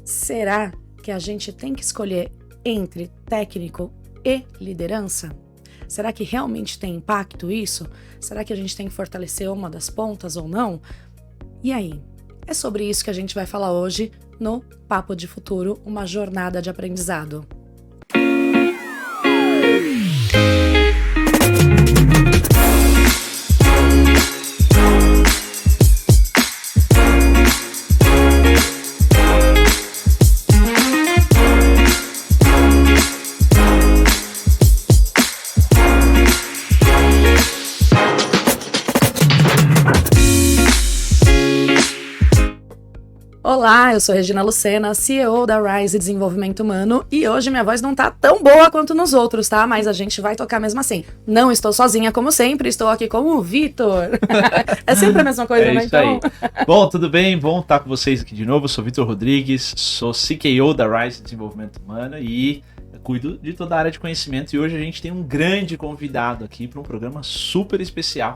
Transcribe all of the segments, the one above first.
Será que a gente tem que escolher entre técnico e liderança? Será que realmente tem impacto isso? Será que a gente tem que fortalecer uma das pontas ou não? E aí? É sobre isso que a gente vai falar hoje no Papo de Futuro, uma jornada de aprendizado. Olá, eu sou Regina Lucena, CEO da Rise Desenvolvimento Humano, e hoje minha voz não tá tão boa quanto nos outros, tá? Mas a gente vai tocar mesmo assim. Não estou sozinha como sempre, estou aqui com o Vitor. É sempre a mesma coisa, né? Isso aí. Bom, tudo bem? Bom estar com vocês aqui de novo. Eu sou Vitor Rodrigues, sou CKO da Rise Desenvolvimento Humano e cuido de toda a área de conhecimento. E hoje a gente tem um grande convidado aqui para um programa super especial,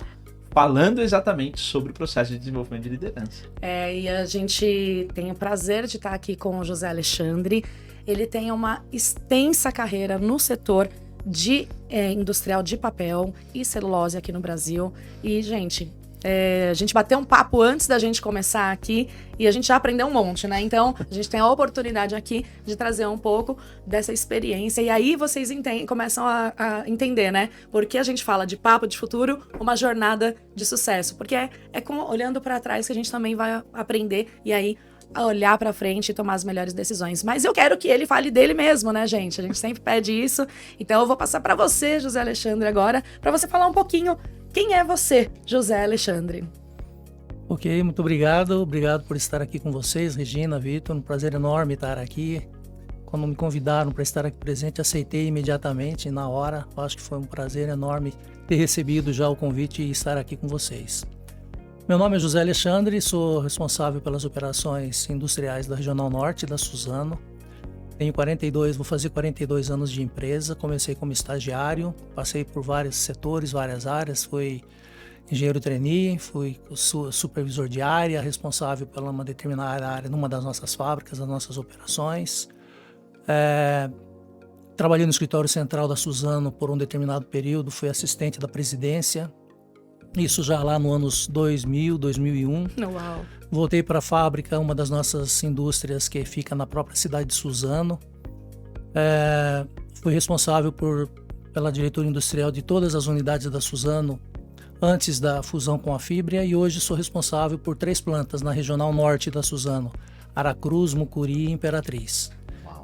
falando exatamente sobre o processo de desenvolvimento de liderança. E a gente tem o prazer de estar aqui com o José Alexandre. Ele tem uma extensa carreira no setor de industrial de papel e celulose aqui no Brasil. E, gente, a gente bateu um papo antes da gente começar aqui e a gente já aprendeu um monte, né? Então, a gente tem a oportunidade aqui de trazer um pouco dessa experiência. E aí vocês começam a entender, né? Porque a gente fala de papo de futuro, uma jornada de sucesso. Porque é olhando para trás que a gente também vai aprender e aí a olhar para frente e tomar as melhores decisões. Mas eu quero que ele fale dele mesmo, né, gente? A gente sempre pede isso. Então eu vou passar para você, José Alexandre, agora, para você falar um pouquinho quem é você, José Alexandre. Ok, muito obrigado. Obrigado por estar aqui com vocês, Regina, Vitor. Um prazer enorme estar aqui. Quando me convidaram para estar aqui presente, aceitei imediatamente, na hora. Acho que foi um prazer enorme ter recebido já o convite e estar aqui com vocês. Meu nome é José Alexandre, sou responsável pelas operações industriais da Regional Norte da Suzano. Vou fazer 42 anos de empresa, comecei como estagiário, passei por vários setores, várias áreas, fui engenheiro trainee, fui supervisor de área, responsável por uma determinada área numa das nossas fábricas, das nossas operações. Trabalhei no escritório central da Suzano por um determinado período, fui assistente da presidência, isso já lá no anos 2000, 2001. Uau. Voltei para a fábrica, uma das nossas indústrias que fica na própria cidade de Suzano. Fui responsável pela diretoria industrial de todas as unidades da Suzano antes da fusão com a Fibria e hoje sou responsável por 3 plantas na regional norte da Suzano, Aracruz, Mucuri e Imperatriz.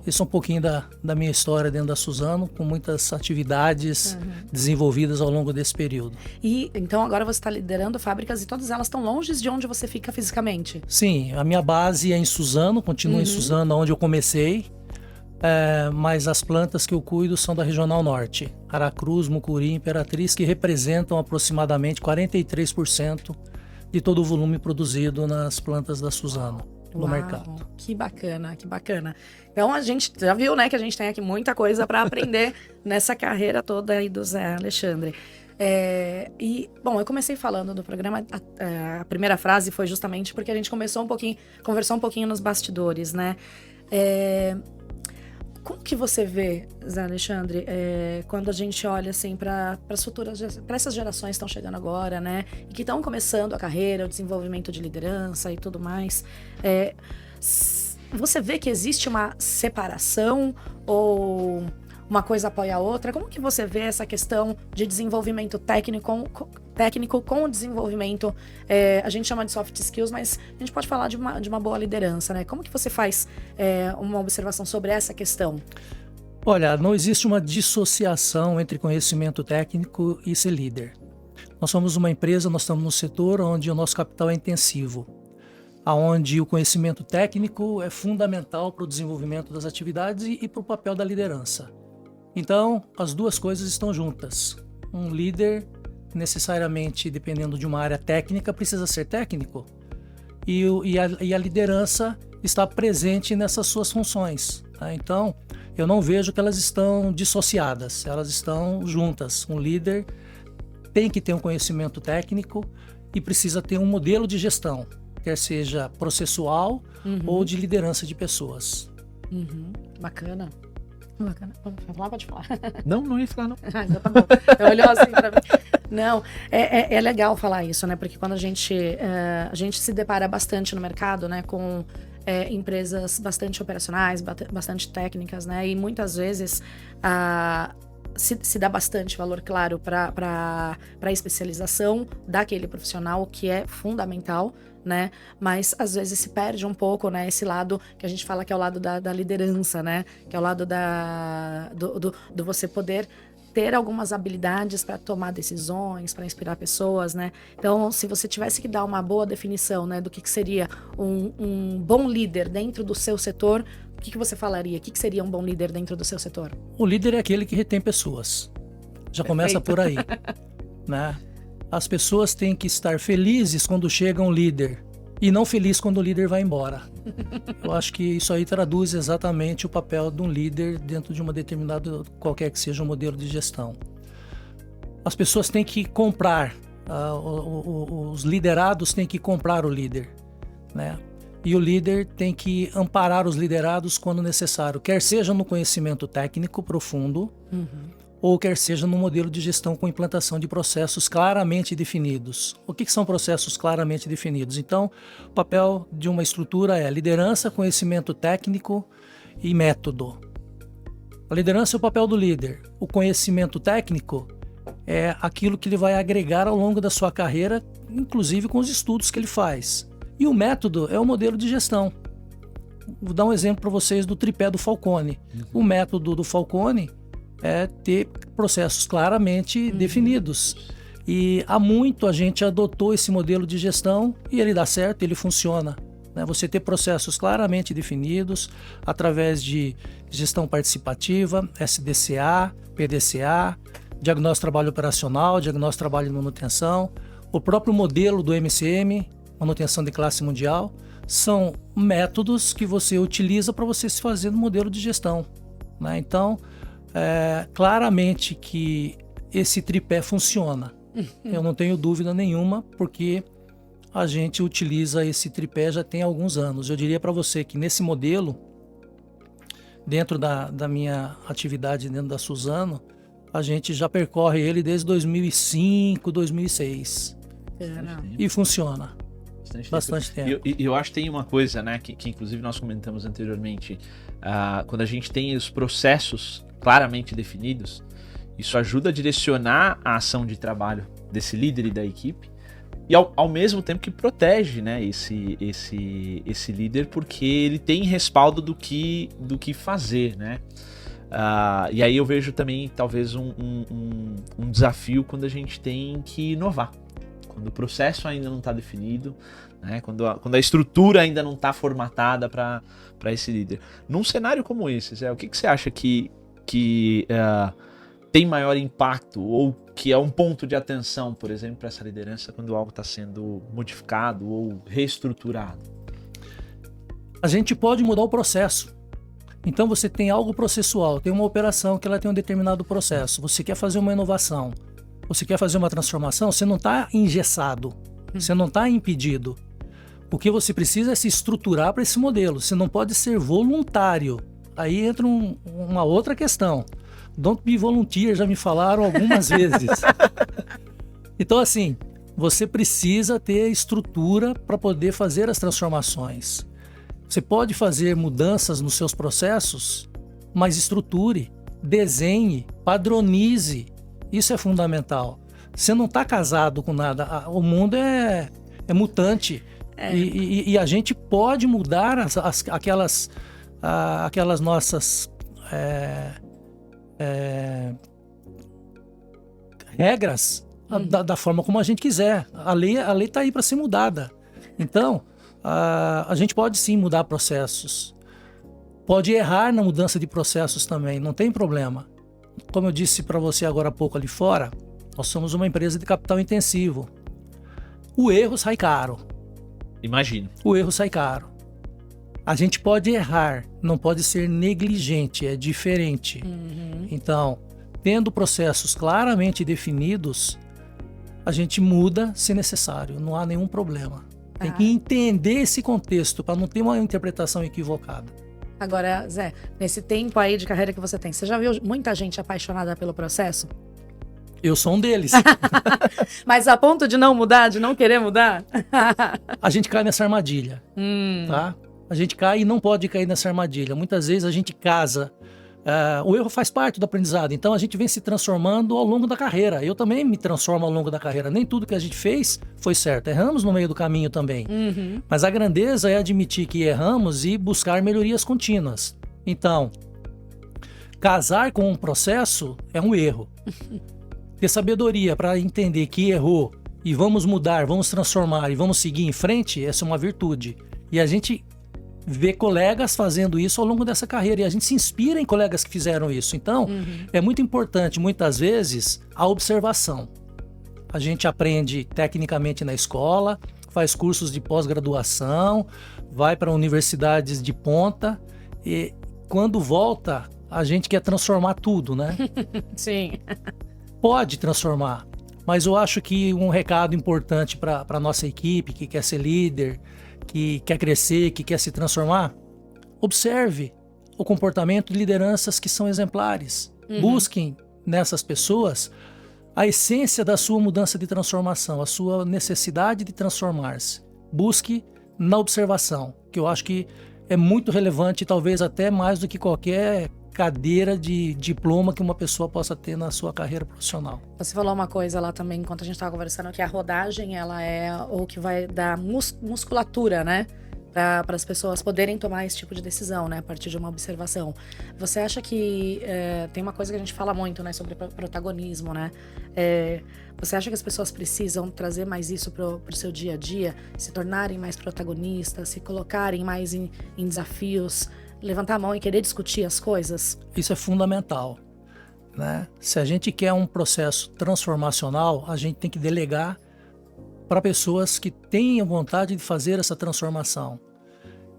Isso é um pouquinho da minha história dentro da Suzano, com muitas atividades desenvolvidas ao longo desse período. E então agora você está liderando fábricas e todas elas estão longe de onde você fica fisicamente? Sim, a minha base é em Suzano, continuo em Suzano, onde eu comecei, mas as plantas que eu cuido são da Regional Norte, Aracruz, Mucuri e Imperatriz, que representam aproximadamente 43% de todo o volume produzido nas plantas da Suzano. No mercado. Que bacana, que bacana. Então a gente já viu, né, que a gente tem aqui muita coisa para aprender nessa carreira toda aí do Zé Alexandre. Bom, eu comecei falando do programa, a primeira frase foi justamente porque a gente conversou um pouquinho nos bastidores, né? Como que você vê, Zé Alexandre, quando a gente olha assim para essas gerações que estão chegando agora, né, e que estão começando a carreira, o desenvolvimento de liderança e tudo mais, você vê que existe uma separação ou uma coisa apoia a outra? Como que você vê essa questão de desenvolvimento técnico com o desenvolvimento, a gente chama de soft skills, mas a gente pode falar de uma boa liderança, né? Como que você faz uma observação sobre essa questão? Olha, não existe uma dissociação entre conhecimento técnico e ser líder. Nós somos uma empresa, nós estamos num setor onde o nosso capital é intensivo, onde o conhecimento técnico é fundamental para o desenvolvimento das atividades e para o papel da liderança. Então, as duas coisas estão juntas. Um líder, necessariamente, dependendo de uma área técnica, precisa ser técnico. E a liderança está presente nessas suas funções. Tá? Então, eu não vejo que elas estão dissociadas, elas estão juntas. Um líder tem que ter um conhecimento técnico e precisa ter um modelo de gestão. quer seja processual ou de liderança de pessoas. Bacana. Bacana. Pode falar. Não ia falar, não. Então tá bom. Eu olhou assim pra mim. Não, é legal falar isso, né? Porque quando a gente se depara bastante no mercado, né? Com empresas bastante operacionais, bastante técnicas, né? E muitas vezes se dá bastante valor, claro, para a especialização daquele profissional, o que é fundamental, né? Mas às vezes se perde um pouco, né? Esse lado que a gente fala que é o lado da liderança, né? Que é o lado do você poder ter algumas habilidades para tomar decisões, para inspirar pessoas, né? Então, se você tivesse que dar uma boa definição, né, do que seria um bom líder dentro do seu setor, o que você falaria? O que seria um bom líder dentro do seu setor? O líder é aquele que retém pessoas. Já começa por aí, né? As pessoas têm que estar felizes quando chega um líder e não felizes quando o líder vai embora. Eu acho que isso aí traduz exatamente o papel de um líder dentro de uma determinada, qualquer que seja o modelo de gestão. As pessoas têm que comprar, os liderados têm que comprar o líder, né? E o líder tem que amparar os liderados quando necessário, quer seja no conhecimento técnico profundo, ou quer seja no modelo de gestão com implantação de processos claramente definidos. O que são processos claramente definidos? Então, o papel de uma estrutura é liderança, conhecimento técnico e método. A liderança é o papel do líder. O conhecimento técnico é aquilo que ele vai agregar ao longo da sua carreira, inclusive com os estudos que ele faz. E o método é o modelo de gestão. Vou dar um exemplo para vocês do tripé do Falcone. O método do Falcone é ter processos claramente definidos. E há muito a gente adotou esse modelo de gestão e ele dá certo, ele funciona, né? Você ter processos claramente definidos através de gestão participativa, SDCA, PDCA, diagnóstico de trabalho operacional, diagnóstico de trabalho de manutenção, o próprio modelo do MCM, manutenção de classe mundial, são métodos que você utiliza para você se fazer no modelo de gestão, né? Então, claramente que esse tripé funciona. Eu não tenho dúvida nenhuma, porque a gente utiliza esse tripé já tem alguns anos. Eu diria para você que nesse modelo, dentro da minha atividade dentro da Suzano, a gente já percorre ele desde 2005, 2006. E funciona. Bastante tempo. E eu acho que tem uma coisa, né, que inclusive nós comentamos anteriormente, quando a gente tem os processos claramente definidos, isso ajuda a direcionar a ação de trabalho desse líder e da equipe, e ao mesmo tempo que protege, né, esse líder, porque ele tem respaldo do que fazer, né? E aí eu vejo também talvez um desafio quando a gente tem que inovar, quando o processo ainda não está definido, né? Quando a estrutura ainda não está formatada para esse líder. Num cenário como esse, Zé, o que você acha que tem maior impacto ou que é um ponto de atenção, por exemplo, para essa liderança quando algo está sendo modificado ou reestruturado? A gente pode mudar o processo. Então você tem algo processual, tem uma operação que ela tem um determinado processo, você quer fazer uma inovação, você quer fazer uma transformação, você não está engessado, você não está impedido. O que você precisa é se estruturar para esse modelo, você não pode ser voluntário. Aí entra uma outra questão. Don't be volunteer, já me falaram algumas vezes. Então, assim, você precisa ter estrutura para poder fazer as transformações. Você pode fazer mudanças nos seus processos, mas estruture, desenhe, padronize. Isso é fundamental. Você não está casado com nada. O mundo é mutante. E a gente pode mudar aquelas nossas regras da forma como a gente quiser. A lei está aí para ser mudada. Então, a gente pode sim mudar processos. Pode errar na mudança de processos também, não tem problema. Como eu disse para você agora há pouco ali fora, nós somos uma empresa de capital intensivo. O erro sai caro. Imagino. O erro sai caro. A gente pode errar, não pode ser negligente, é diferente. Então, tendo processos claramente definidos, a gente muda se necessário, não há nenhum problema. Tem que entender esse contexto para não ter uma interpretação equivocada. Agora, Zé, nesse tempo aí de carreira que você já viu muita gente apaixonada pelo processo? Eu sou um deles. Mas a ponto de não mudar, de não querer mudar? A gente cai nessa armadilha, tá? A gente cai e não pode cair nessa armadilha. Muitas vezes a gente casa. O erro faz parte do aprendizado, então a gente vem se transformando ao longo da carreira. Eu também me transformo ao longo da carreira. Nem tudo que a gente fez foi certo. Erramos no meio do caminho também. Mas a grandeza é admitir que erramos e buscar melhorias contínuas. Então, casar com um processo é um erro. Ter sabedoria para entender que errou e vamos mudar, vamos transformar e vamos seguir em frente, essa é uma virtude. E a gente vê colegas fazendo isso ao longo dessa carreira e a gente se inspira em colegas que fizeram isso. Então, é muito importante, muitas vezes, a observação. A gente aprende tecnicamente na escola, faz cursos de pós-graduação, vai para universidades de ponta e quando volta, a gente quer transformar tudo, né? Sim. Pode transformar, mas eu acho que um recado importante para a nossa equipe que quer ser líder, que quer crescer, que quer se transformar, observe o comportamento de lideranças que são exemplares. Busquem nessas pessoas a essência da sua mudança de transformação, a sua necessidade de transformar-se. Busque na observação, que eu acho que é muito relevante, talvez até mais do que qualquer cadeira de diploma que uma pessoa possa ter na sua carreira profissional. Você falou uma coisa lá também, enquanto a gente estava conversando, que a rodagem, ela é o que vai dar musculatura, né? Para as pessoas poderem tomar esse tipo de decisão, né? A partir de uma observação. Você acha que tem uma coisa que a gente fala muito, né? Sobre protagonismo, né? Você acha que as pessoas precisam trazer mais isso pro seu dia a dia? Se tornarem mais protagonistas, se colocarem mais em desafios, levantar a mão e querer discutir as coisas? Isso é fundamental, né? Se a gente quer um processo transformacional, a gente tem que delegar para pessoas que tenham vontade de fazer essa transformação.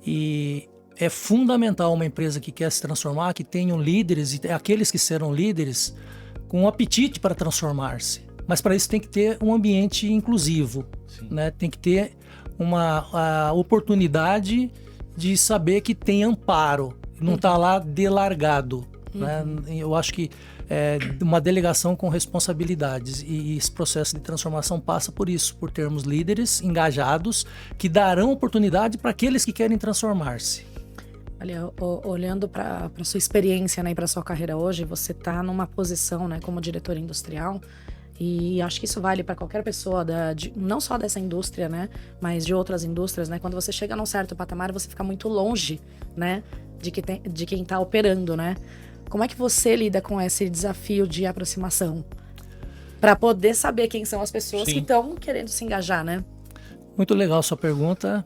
E é fundamental uma empresa que quer se transformar, que tenham líderes, e aqueles que serão líderes, com um apetite para transformar-se. Mas para isso tem que ter um ambiente inclusivo, né? Tem que ter uma oportunidade de saber que tem amparo, não está lá delargado. Né? Eu acho que é uma delegação com responsabilidades e esse processo de transformação passa por isso, por termos líderes engajados que darão oportunidade para aqueles que querem transformar-se. Olha, olhando para a sua experiência, né, e para sua carreira hoje, você está numa posição, né, como diretor industrial. E acho que isso vale para qualquer pessoa, não só dessa indústria, né, mas de outras indústrias, né? Quando você chega num certo patamar, você fica muito longe, né, de quem está operando, né? Como é que você lida com esse desafio de aproximação? Para poder saber quem são as pessoas que estão querendo se engajar, né? Muito legal sua pergunta,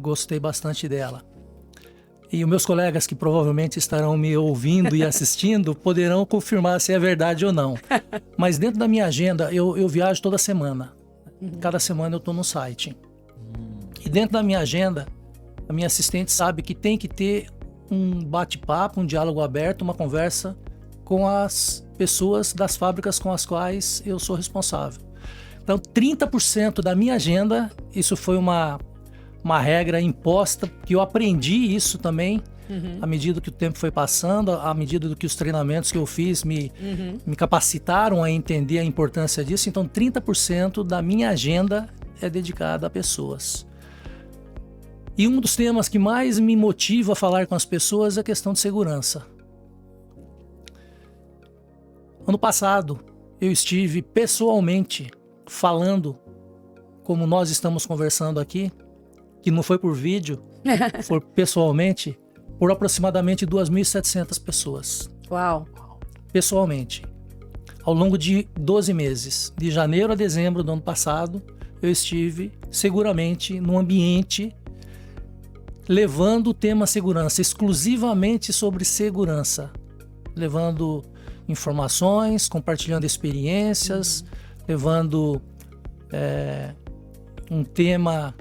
gostei bastante dela. E os meus colegas que provavelmente estarão me ouvindo e assistindo poderão confirmar se é verdade ou não. Mas dentro da minha agenda, eu viajo toda semana. Cada semana eu estou no site. E dentro da minha agenda, a minha assistente sabe que tem que ter um bate-papo, um diálogo aberto, uma conversa com as pessoas das fábricas com as quais eu sou responsável. Então, 30% da minha agenda, isso foi uma regra imposta, que eu aprendi isso também, à medida que o tempo foi passando, à medida que os treinamentos que eu fiz me capacitaram a entender a importância disso. Então, 30% da minha agenda é dedicada a pessoas. E um dos temas que mais me motiva a falar com as pessoas é a questão de segurança. Ano passado, eu estive pessoalmente falando, como nós estamos conversando aqui, que não foi por vídeo, foi pessoalmente, por aproximadamente 2.700 pessoas. Uau! Pessoalmente. Ao longo de 12 meses, de janeiro a dezembro do ano passado, eu estive seguramente num ambiente levando o tema segurança, exclusivamente sobre segurança. Levando informações, compartilhando experiências, levando um tema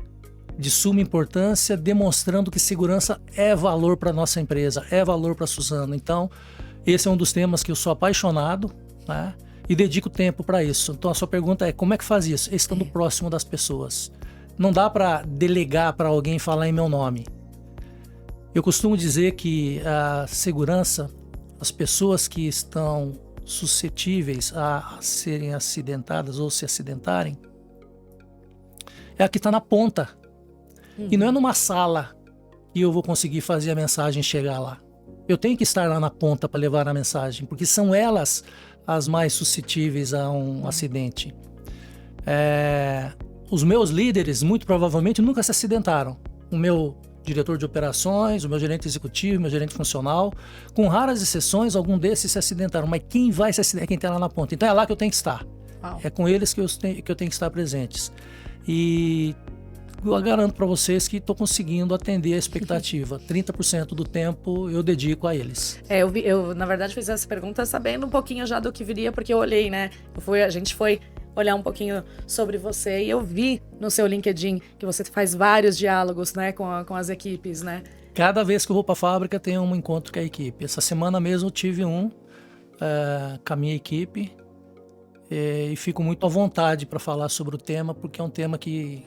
de suma importância, demonstrando que segurança é valor para a nossa empresa, é valor para a Suzano. Então, esse é um dos temas que eu sou apaixonado, né? E dedico tempo para isso. Então, a sua pergunta é, como é que faz isso? Estando próximo das pessoas. não dá para delegar para alguém falar em meu nome. Eu costumo dizer que a segurança, as pessoas que estão suscetíveis a serem acidentadas ou se acidentarem, é a que está na ponta. E não é numa sala que eu vou conseguir fazer a mensagem chegar lá. Eu tenho que estar lá na ponta para levar a mensagem, porque são elas as mais suscetíveis a um acidente. Os meus líderes, muito provavelmente, nunca se acidentaram. O meu diretor de operações, o meu gerente executivo, o meu gerente funcional, com raras exceções, algum desses se acidentaram. Mas quem vai se acidentar é quem está lá na ponta. Então é lá que eu tenho que estar. Uau. É com eles que eu tenho que estar presentes. E eu garanto para vocês que estou conseguindo atender a expectativa. 30% do tempo eu dedico a eles. Eu, na verdade, fiz essa pergunta sabendo um pouquinho já do que viria, porque eu olhei, né? A gente foi olhar um pouquinho sobre você e eu vi no seu LinkedIn que você faz vários diálogos, né, com as equipes, né? Cada vez que eu vou para a fábrica tem um encontro com a equipe. Essa semana mesmo eu tive um com a minha equipe e fico muito à vontade para falar sobre o tema, porque é um tema que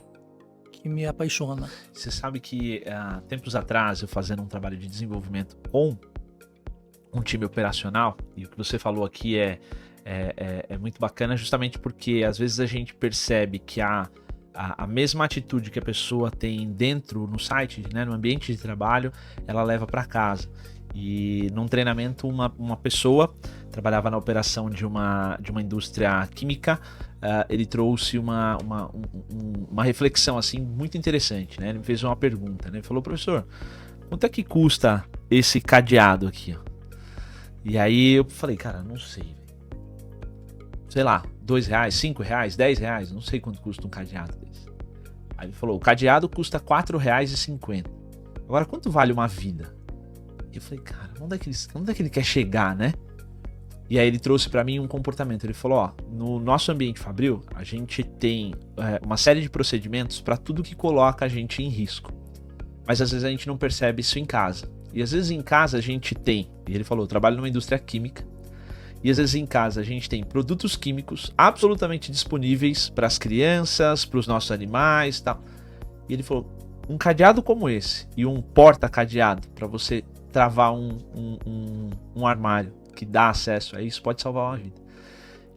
me apaixona. Você sabe que tempos atrás, eu fazendo um trabalho de desenvolvimento com um time operacional, e o que você falou aqui é muito bacana, justamente porque às vezes a gente percebe que a mesma atitude que a pessoa tem dentro, no site, né, no ambiente de trabalho, ela leva para casa. E num treinamento, uma pessoa trabalhava na operação de uma indústria química. Ele trouxe uma reflexão assim muito interessante, né? Ele me fez uma pergunta, né? Ele falou: professor, quanto é que custa esse cadeado aqui, ó? E aí eu falei: cara, não sei, sei lá, R$2, R$5, R$10, não sei quanto custa um cadeado desse. Aí ele falou: o cadeado custa R$4,50. Agora, quanto vale uma vida? E eu falei: cara, onde é que ele quer chegar, né? E aí ele trouxe para mim um comportamento. Ele falou: ó, no nosso ambiente fabril, a gente tem uma série de procedimentos para tudo que coloca a gente em risco. Mas às vezes a gente não percebe isso em casa. E às vezes em casa a gente tem, e ele falou, eu trabalho numa indústria química, e às vezes em casa a gente tem produtos químicos absolutamente disponíveis para as crianças, para os nossos animais e tal. E ele falou: um cadeado como esse e um porta-cadeado para você travar um armário que dá acesso a isso pode salvar uma vida.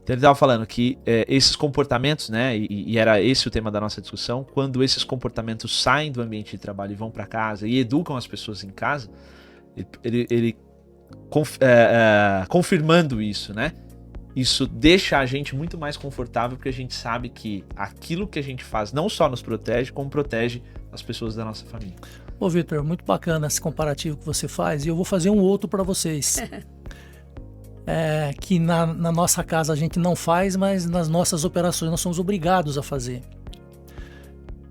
Então ele estava falando que esses comportamentos, né, e era esse o tema da nossa discussão, quando esses comportamentos saem do ambiente de trabalho e vão para casa e educam as pessoas em casa, ele confirmando isso, né? Isso deixa a gente muito mais confortável, porque a gente sabe que aquilo que a gente faz não só nos protege, como protege as pessoas da nossa família. Ô Vitor, muito bacana esse comparativo que você faz, e eu vou fazer um outro para vocês. Que na nossa casa a gente não faz, mas nas nossas operações nós somos obrigados a fazer.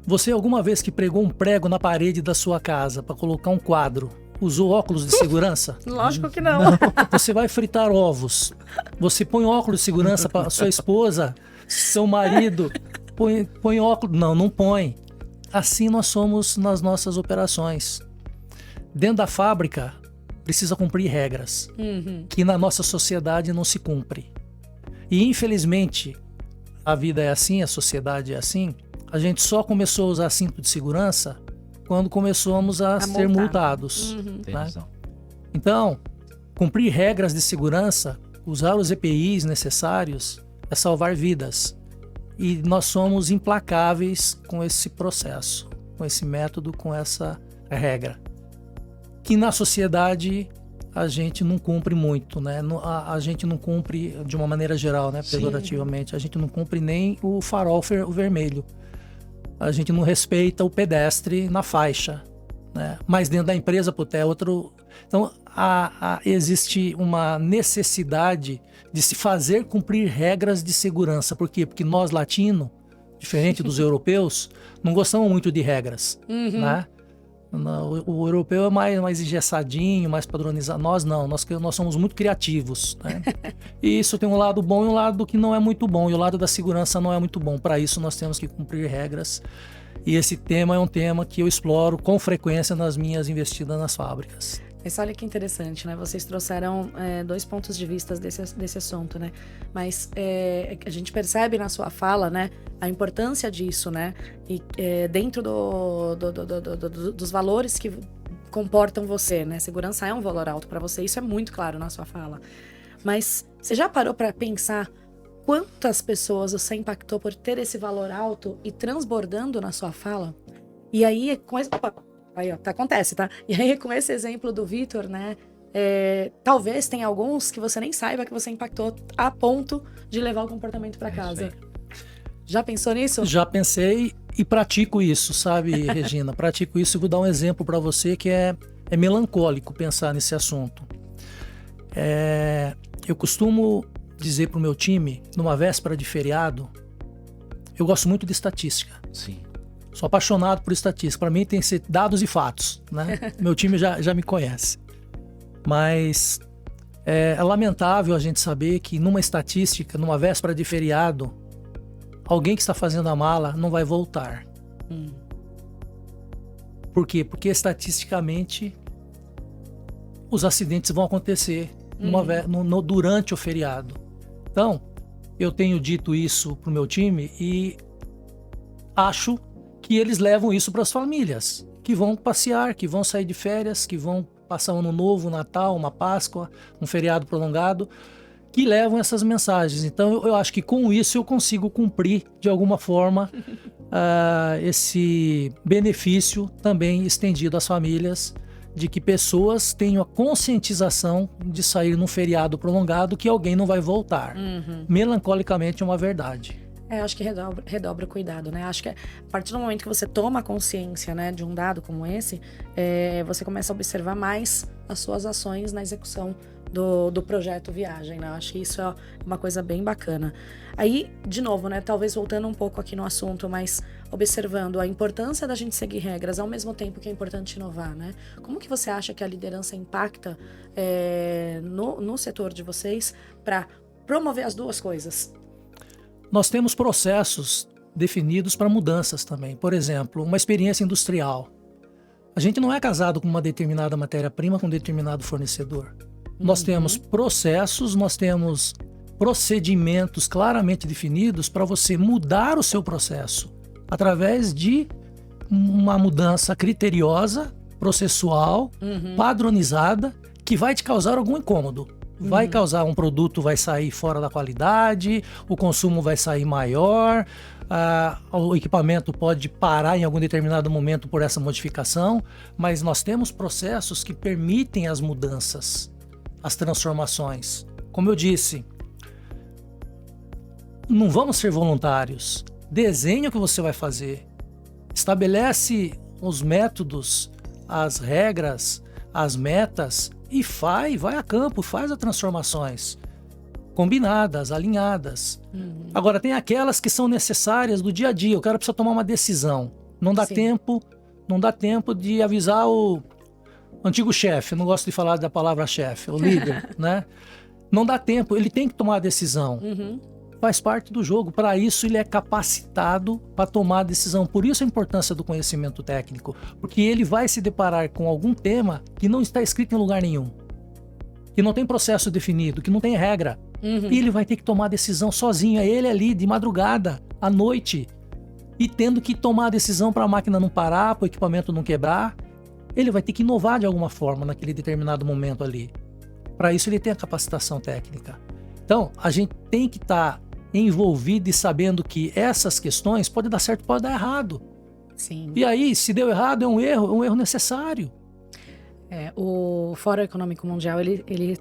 Você alguma vez que pregou um prego na parede da sua casa para colocar um quadro, usou óculos de segurança? Lógico que não. Você vai fritar ovos. Você põe óculos de segurança para sua esposa, seu marido, põe óculos. Não põe. Assim nós somos nas nossas operações. Dentro da fábrica, precisa cumprir regras que na nossa sociedade não se cumpre. E infelizmente, a vida é assim, a sociedade é assim. A gente só começou a usar cinto de segurança quando começamos a ser multados. Tem né? razão. Então, cumprir regras de segurança, usar os EPIs necessários, é salvar vidas. E nós somos implacáveis com esse processo, com esse método, com essa regra. Que na sociedade a gente não cumpre muito, né? A gente não cumpre de uma maneira geral, né? Pejorativamente, a gente não cumpre nem o farol vermelho. A gente não respeita o pedestre na faixa, né? Mas dentro da empresa, é outro... Então, existe uma necessidade de se fazer cumprir regras de segurança. Por quê? Porque nós, latinos, diferente dos europeus, não gostamos muito de regras, né? O europeu é mais engessadinho, mais padronizado. Nós não, nós somos muito criativos, né? E isso tem um lado bom e um lado que não é muito bom. E o lado da segurança não é muito bom. Para isso nós temos que cumprir regras. E esse tema é um tema que eu exploro com frequência nas minhas investidas nas fábricas. Mas olha que interessante, né? Vocês trouxeram 2 pontos de vista desse assunto, né? Mas a gente percebe na sua fala, né, a importância disso, né? E dentro dos valores que comportam você, né? Segurança é um valor alto para você, isso é muito claro na sua fala. Mas você já parou para pensar quantas pessoas você impactou por ter esse valor alto e transbordando na sua fala? E aí, aí, ó, acontece, tá? E aí, com esse exemplo do Vitor, né? Talvez tenha alguns que você nem saiba que você impactou a ponto de levar o comportamento para casa. Já pensou nisso? Já pensei e pratico isso, sabe, Regina? Pratico isso e vou dar um exemplo para você que é melancólico pensar nesse assunto. Eu costumo dizer para o meu time, numa véspera de feriado, eu gosto muito de estatística. Sim. Sou apaixonado por estatística. Para mim tem que ser dados e fatos, né? Meu time já me conhece. Mas é lamentável a gente saber que numa estatística, numa véspera de feriado, alguém que está fazendo a mala não vai voltar. Por quê? Porque estatisticamente os acidentes vão acontecer durante o feriado. Então, eu tenho dito isso pro meu time e acho que eles levam isso para as famílias, que vão passear, que vão sair de férias, que vão passar um ano novo, um Natal, uma Páscoa, um feriado prolongado, que levam essas mensagens. Então, eu acho que com isso eu consigo cumprir, de alguma forma, esse benefício também estendido às famílias, de que pessoas tenham a conscientização de sair num feriado prolongado que alguém não vai voltar. Melancolicamente é uma verdade. Acho que redobra o cuidado, né? Acho que a partir do momento que você toma consciência, né, de um dado como esse, você começa a observar mais as suas ações na execução do projeto Viagem, né? Acho que isso é uma coisa bem bacana. Aí, de novo, né, talvez voltando um pouco aqui no assunto, mas observando a importância da gente seguir regras, ao mesmo tempo que é importante inovar, né? Como que você acha que a liderança impacta no setor de vocês para promover as duas coisas? Nós temos processos definidos para mudanças também. Por exemplo, uma experiência industrial. A gente não é casado com uma determinada matéria-prima, com um determinado fornecedor. Nós temos processos, nós temos procedimentos claramente definidos para você mudar o seu processo através de uma mudança criteriosa, processual, padronizada, que vai te causar algum incômodo. Vai causar, um produto vai sair fora da qualidade, o consumo vai sair maior, o equipamento pode parar em algum determinado momento por essa modificação, mas nós temos processos que permitem as mudanças, as transformações. Como eu disse, não vamos ser voluntários. Desenhe o que você vai fazer. Estabelece os métodos, as regras, as metas e vai a campo, faz as transformações combinadas, alinhadas. Agora, tem aquelas que são necessárias do dia a dia. O cara precisa tomar uma decisão. Não dá tempo de avisar o antigo chefe. Eu não gosto de falar da palavra chefe, o líder, né? Não dá tempo, ele tem que tomar a decisão. Faz parte do jogo. Para isso, ele é capacitado para tomar a decisão. Por isso a importância do conhecimento técnico. Porque ele vai se deparar com algum tema que não está escrito em lugar nenhum. Que não tem processo definido, que não tem regra. E ele vai ter que tomar a decisão sozinho. É ele ali, de madrugada, à noite. E tendo que tomar a decisão para a máquina não parar, para o equipamento não quebrar. Ele vai ter que inovar de alguma forma naquele determinado momento ali. Para isso, ele tem a capacitação técnica. Então, a gente tem que estar envolvido e sabendo que essas questões podem dar certo, pode dar errado. Sim. E aí, se deu errado, é um erro necessário. O Fórum Econômico Mundial, ele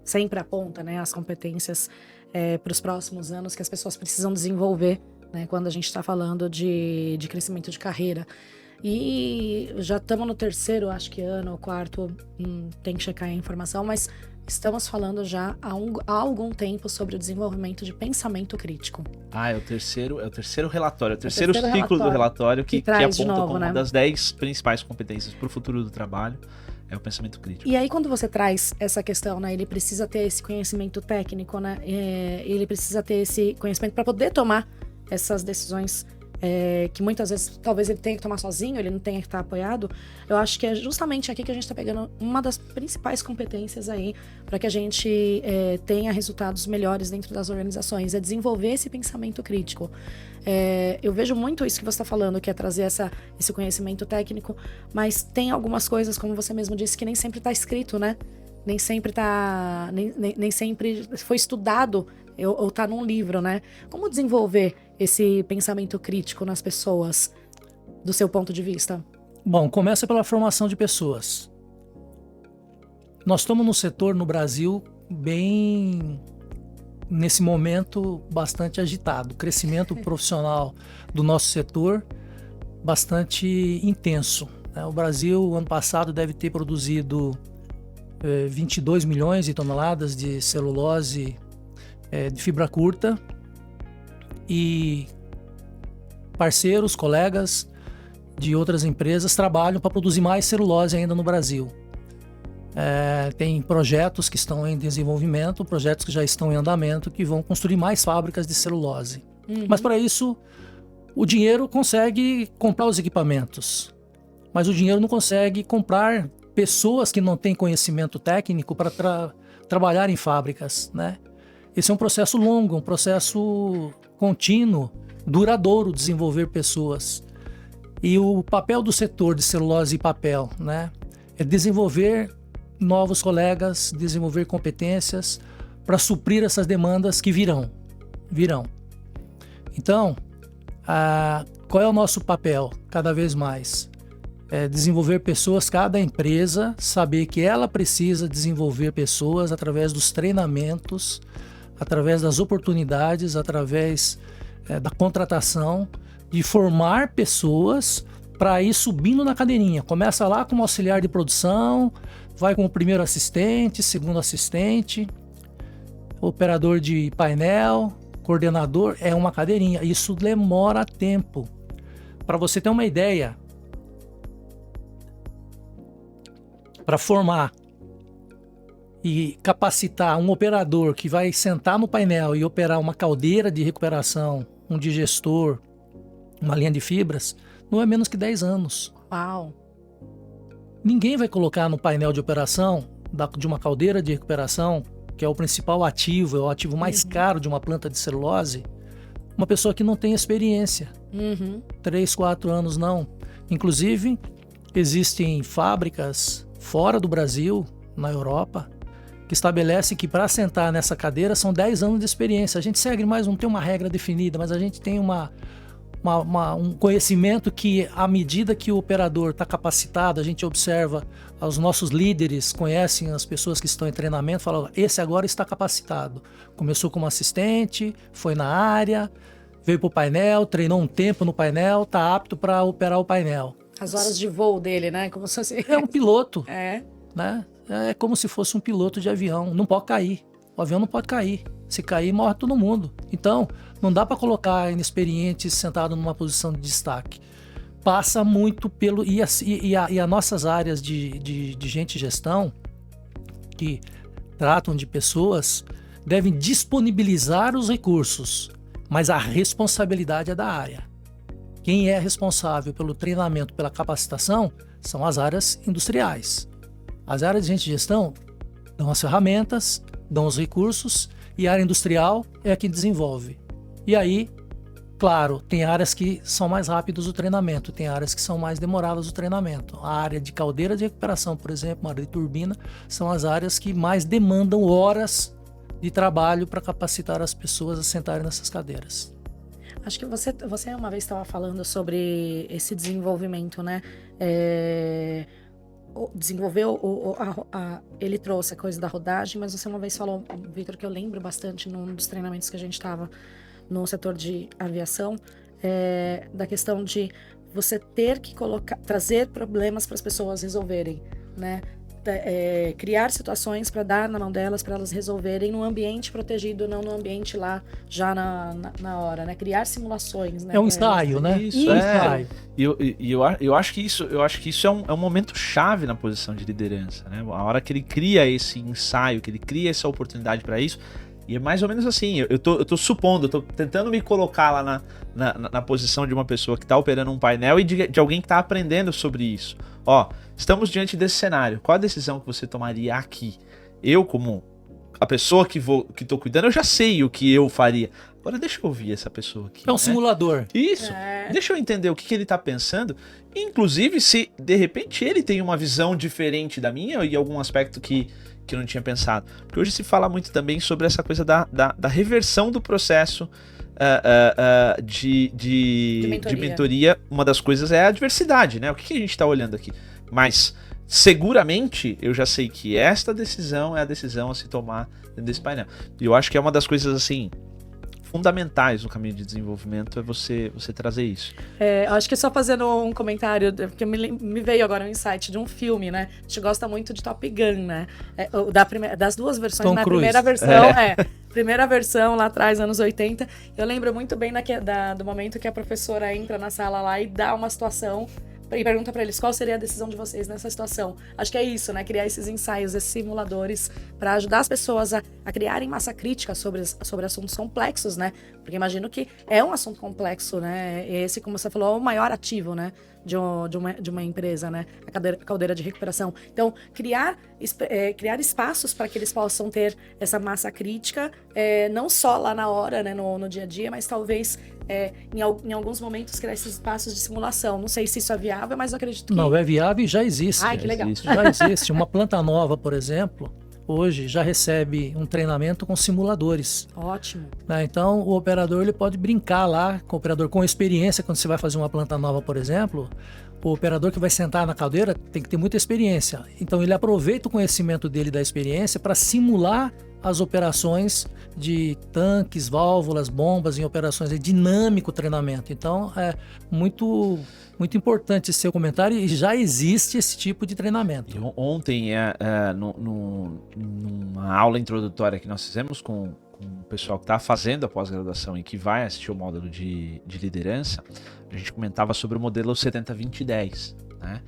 sempre aponta, né, as competências para os próximos anos que as pessoas precisam desenvolver, né, quando a gente está falando de crescimento de carreira. E já estamos no terceiro, acho que ano, ou quarto, tem que checar a informação, mas estamos falando já há algum tempo sobre o desenvolvimento de pensamento crítico. É o terceiro relatório, o terceiro ciclo do relatório que aponta novo, como uma das 10 principais competências para o futuro do trabalho, é o pensamento crítico. E aí, quando você traz essa questão, né, ele precisa ter esse conhecimento técnico, né, ele precisa ter esse conhecimento para poder tomar essas decisões que muitas vezes talvez ele tenha que tomar sozinho, ele não tenha que estar apoiado, eu acho que é justamente aqui que a gente está pegando uma das principais competências aí para que a gente tenha resultados melhores dentro das organizações, é desenvolver esse pensamento crítico. Eu vejo muito isso que você está falando, que é trazer esse conhecimento técnico, mas tem algumas coisas, como você mesmo disse, que nem sempre está escrito, né? Nem sempre foi estudado ou tá num livro, né? Como desenvolver esse pensamento crítico nas pessoas, do seu ponto de vista? Bom, começa pela formação de pessoas. Nós estamos num setor no Brasil bem, nesse momento, bastante agitado. O crescimento profissional do nosso setor bastante intenso. O Brasil, ano passado, deve ter produzido 22 milhões de toneladas de celulose de fibra curta, e parceiros, colegas de outras empresas trabalham para produzir mais celulose ainda no Brasil. Tem projetos que estão em desenvolvimento, projetos que já estão em andamento, que vão construir mais fábricas de celulose. Mas para isso, o dinheiro consegue comprar os equipamentos, mas o dinheiro não consegue comprar pessoas que não têm conhecimento técnico para trabalhar em fábricas, né? Esse é um processo longo, um processo contínuo, duradouro, desenvolver pessoas. E o papel do setor de celulose e papel, né, é desenvolver novos colegas, desenvolver competências para suprir essas demandas que virão. Então, qual é o nosso papel cada vez mais? Desenvolver pessoas, cada empresa saber que ela precisa desenvolver pessoas através dos treinamentos, através das oportunidades, através da contratação, de formar pessoas para ir subindo na cadeirinha. Começa lá como auxiliar de produção, vai como primeiro assistente, segundo assistente, operador de painel, coordenador, é uma cadeirinha. Isso demora tempo. Para você ter uma ideia, para formar e capacitar um operador que vai sentar no painel e operar uma caldeira de recuperação, um digestor, uma linha de fibras, não é menos que 10 anos. Uau! Ninguém vai colocar no painel de operação de uma caldeira de recuperação, que é o principal ativo, é o ativo mais caro de uma planta de celulose, uma pessoa que não tem experiência. 3, 4 anos não. Inclusive, existem fábricas fora do Brasil, na Europa, que estabelece que para sentar nessa cadeira são 10 anos de experiência. A gente segue mais, não tem uma regra definida, mas a gente tem um conhecimento que, à medida que o operador está capacitado, a gente observa, os nossos líderes conhecem as pessoas que estão em treinamento, falam, esse agora está capacitado. Começou como assistente, foi na área, veio para o painel, treinou um tempo no painel, está apto para operar o painel. As horas de voo dele, né? Como se fosse... É um piloto. Né? É como se fosse um piloto de avião. Não pode cair. O avião não pode cair. Se cair, morre todo mundo. Então, não dá para colocar inexperientes sentado numa posição de destaque. Passa muito pelo... E as nossas áreas de gente e gestão, que tratam de pessoas, devem disponibilizar os recursos, mas a responsabilidade é da área. Quem é responsável pelo treinamento, pela capacitação, são as áreas industriais. As áreas de gente e gestão dão as ferramentas, dão os recursos, e a área industrial é a que desenvolve. E aí, claro, tem áreas que são mais rápidas o treinamento, tem áreas que são mais demoradas o treinamento. A área de caldeira de recuperação, por exemplo, a área de turbina, são as áreas que mais demandam horas de trabalho para capacitar as pessoas a sentarem nessas cadeiras. Acho que você uma vez estava falando sobre esse desenvolvimento, né? Ele trouxe a coisa da rodagem, mas você uma vez falou, Vitor, que eu lembro bastante num dos treinamentos que a gente estava no setor de aviação, da questão de você ter que trazer problemas para as pessoas resolverem, né? Criar situações para dar na mão delas, para elas resolverem num ambiente protegido, não no ambiente lá já na hora, né? Criar simulações, né? É um ensaio, né? Isso, eu acho que isso é um momento chave na posição de liderança, né? A hora que ele cria esse ensaio, que ele cria essa oportunidade para isso, E é mais ou menos assim, eu tô supondo, eu tô tentando me colocar lá na posição de uma pessoa que tá operando um painel e de alguém que tá aprendendo sobre isso. Ó, estamos diante desse cenário, qual a decisão que você tomaria aqui? Eu, como a pessoa que tô cuidando, eu já sei o que eu faria. Agora deixa eu ouvir essa pessoa aqui. É um simulador. Isso. Deixa eu entender o que ele tá pensando. Inclusive, se de repente ele tem uma visão diferente da minha e algum aspecto que eu não tinha pensado. Porque hoje se fala muito também sobre essa coisa da reversão do processo de mentoria. Uma das coisas é a diversidade, né? O que a gente tá olhando aqui? Mas seguramente eu já sei que esta decisão é a decisão a se tomar dentro desse painel. E eu acho que é uma das coisas assim fundamentais no caminho de desenvolvimento é você trazer isso. Acho que só fazendo um comentário, porque me veio agora um insight de um filme, né? A gente gosta muito de Top Gun, né? Das duas versões, Tom na Cruise. Primeira versão, primeira versão lá atrás, anos 80. Eu lembro muito bem do momento que a professora entra na sala lá e dá uma situação e pergunta pra eles qual seria a decisão de vocês nessa situação. Acho que é isso, né? Criar esses ensaios, esses simuladores para ajudar as pessoas a criarem massa crítica sobre assuntos complexos, né? Porque imagino que é um assunto complexo, né? Esse, como você falou, é o maior ativo, né? De uma empresa, né? A caldeira de recuperação. Então, criar espaços para que eles possam ter essa massa crítica, não só lá na hora, né? No dia a dia, mas talvez em alguns momentos criar esses espaços de simulação. Não sei se isso é viável, mas eu acredito que... Não, é viável e já existe. Ai, que legal. Já existe. Uma planta nova, por exemplo, hoje já recebe um treinamento com simuladores. Ótimo. Né? Então, o operador ele pode brincar lá com o operador com experiência. Quando você vai fazer uma planta nova, por exemplo, o operador que vai sentar na caldeira tem que ter muita experiência. Então, ele aproveita o conhecimento dele da experiência para simular as operações de tanques, válvulas, bombas em operações de dinâmico treinamento. Então, é muito importante esse seu comentário e já existe esse tipo de treinamento. E ontem, numa aula introdutória que nós fizemos com o pessoal que está fazendo a pós-graduação e que vai assistir o módulo de liderança, a gente comentava sobre o modelo 70-20-10, né?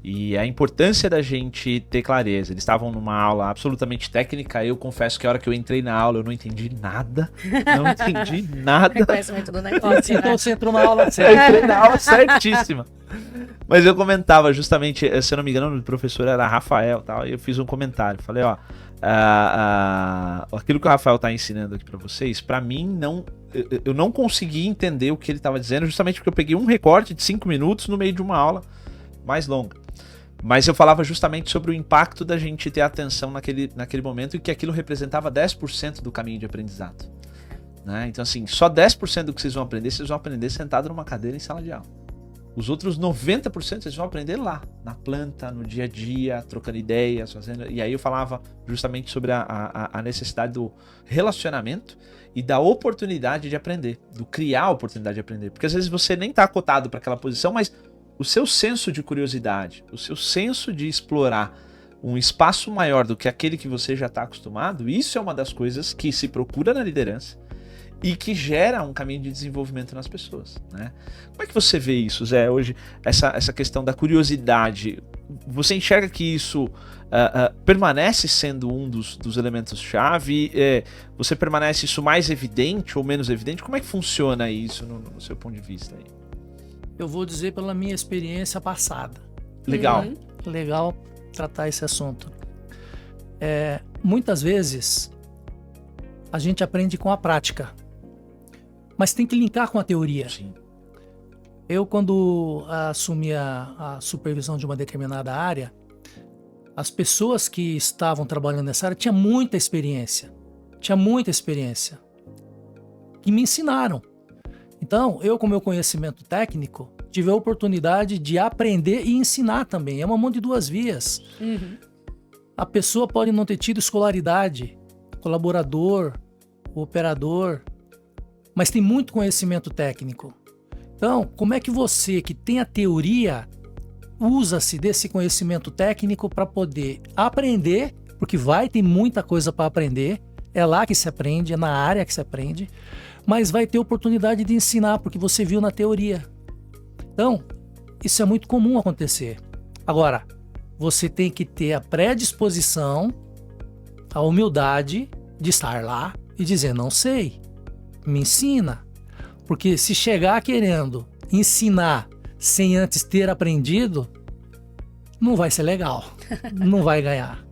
E a importância da gente ter clareza. Eles estavam numa aula absolutamente técnica. Eu confesso que a hora que eu entrei na aula eu não entendi nada. Não entendi nada. Reconhecimento do negócio, Então né? você entrou na aula Eu entrei na aula certíssima. Mas eu comentava justamente, se eu não me engano, o professor era Rafael e tal. E eu fiz um comentário. Falei, ó, aquilo que o Rafael tá ensinando aqui para vocês, para mim eu não consegui entender o que ele estava dizendo, justamente porque eu peguei um recorte de 5 minutos no meio de uma aula mais longa. Mas eu falava justamente sobre o impacto da gente ter atenção naquele momento e que aquilo representava 10% do caminho de aprendizado. Né? Então, assim, só 10% do que vocês vão aprender sentado numa cadeira em sala de aula. Os outros 90% vocês vão aprender lá, na planta, no dia a dia, trocando ideias, fazendo... E aí eu falava justamente sobre a necessidade do relacionamento e da oportunidade de aprender, do criar a oportunidade de aprender. Porque às vezes você nem está cotado para aquela posição, mas o seu senso de curiosidade, o seu senso de explorar um espaço maior do que aquele que você já está acostumado, isso é uma das coisas que se procura na liderança e que gera um caminho de desenvolvimento nas pessoas, né? Como é que você vê isso, Zé, hoje, essa questão da curiosidade? Você enxerga que isso permanece sendo um dos elementos-chave? Você permanece isso mais evidente ou menos evidente? Como é que funciona isso no seu ponto de vista aí? Eu vou dizer pela minha experiência passada. Legal. Legal tratar esse assunto. Muitas vezes a gente aprende com a prática, mas tem que linkar com a teoria. Sim. Eu, quando assumi a supervisão de uma determinada área, as pessoas que estavam trabalhando nessa área tinham muita experiência, que me ensinaram. Então, eu, com meu conhecimento técnico, tive a oportunidade de aprender e ensinar também. É uma mão de duas vias. Uhum. A pessoa pode não ter tido escolaridade, colaborador, operador, mas tem muito conhecimento técnico. Então, como é que você, que tem a teoria, usa-se desse conhecimento técnico para poder aprender, porque ter muita coisa para aprender, é lá que se aprende, é na área que se aprende, mas vai ter oportunidade de ensinar, porque você viu na teoria. Então, isso é muito comum acontecer. Agora, você tem que ter a predisposição, a humildade de estar lá e dizer, não sei, me ensina. Porque se chegar querendo ensinar sem antes ter aprendido, não vai ser legal, não vai ganhar.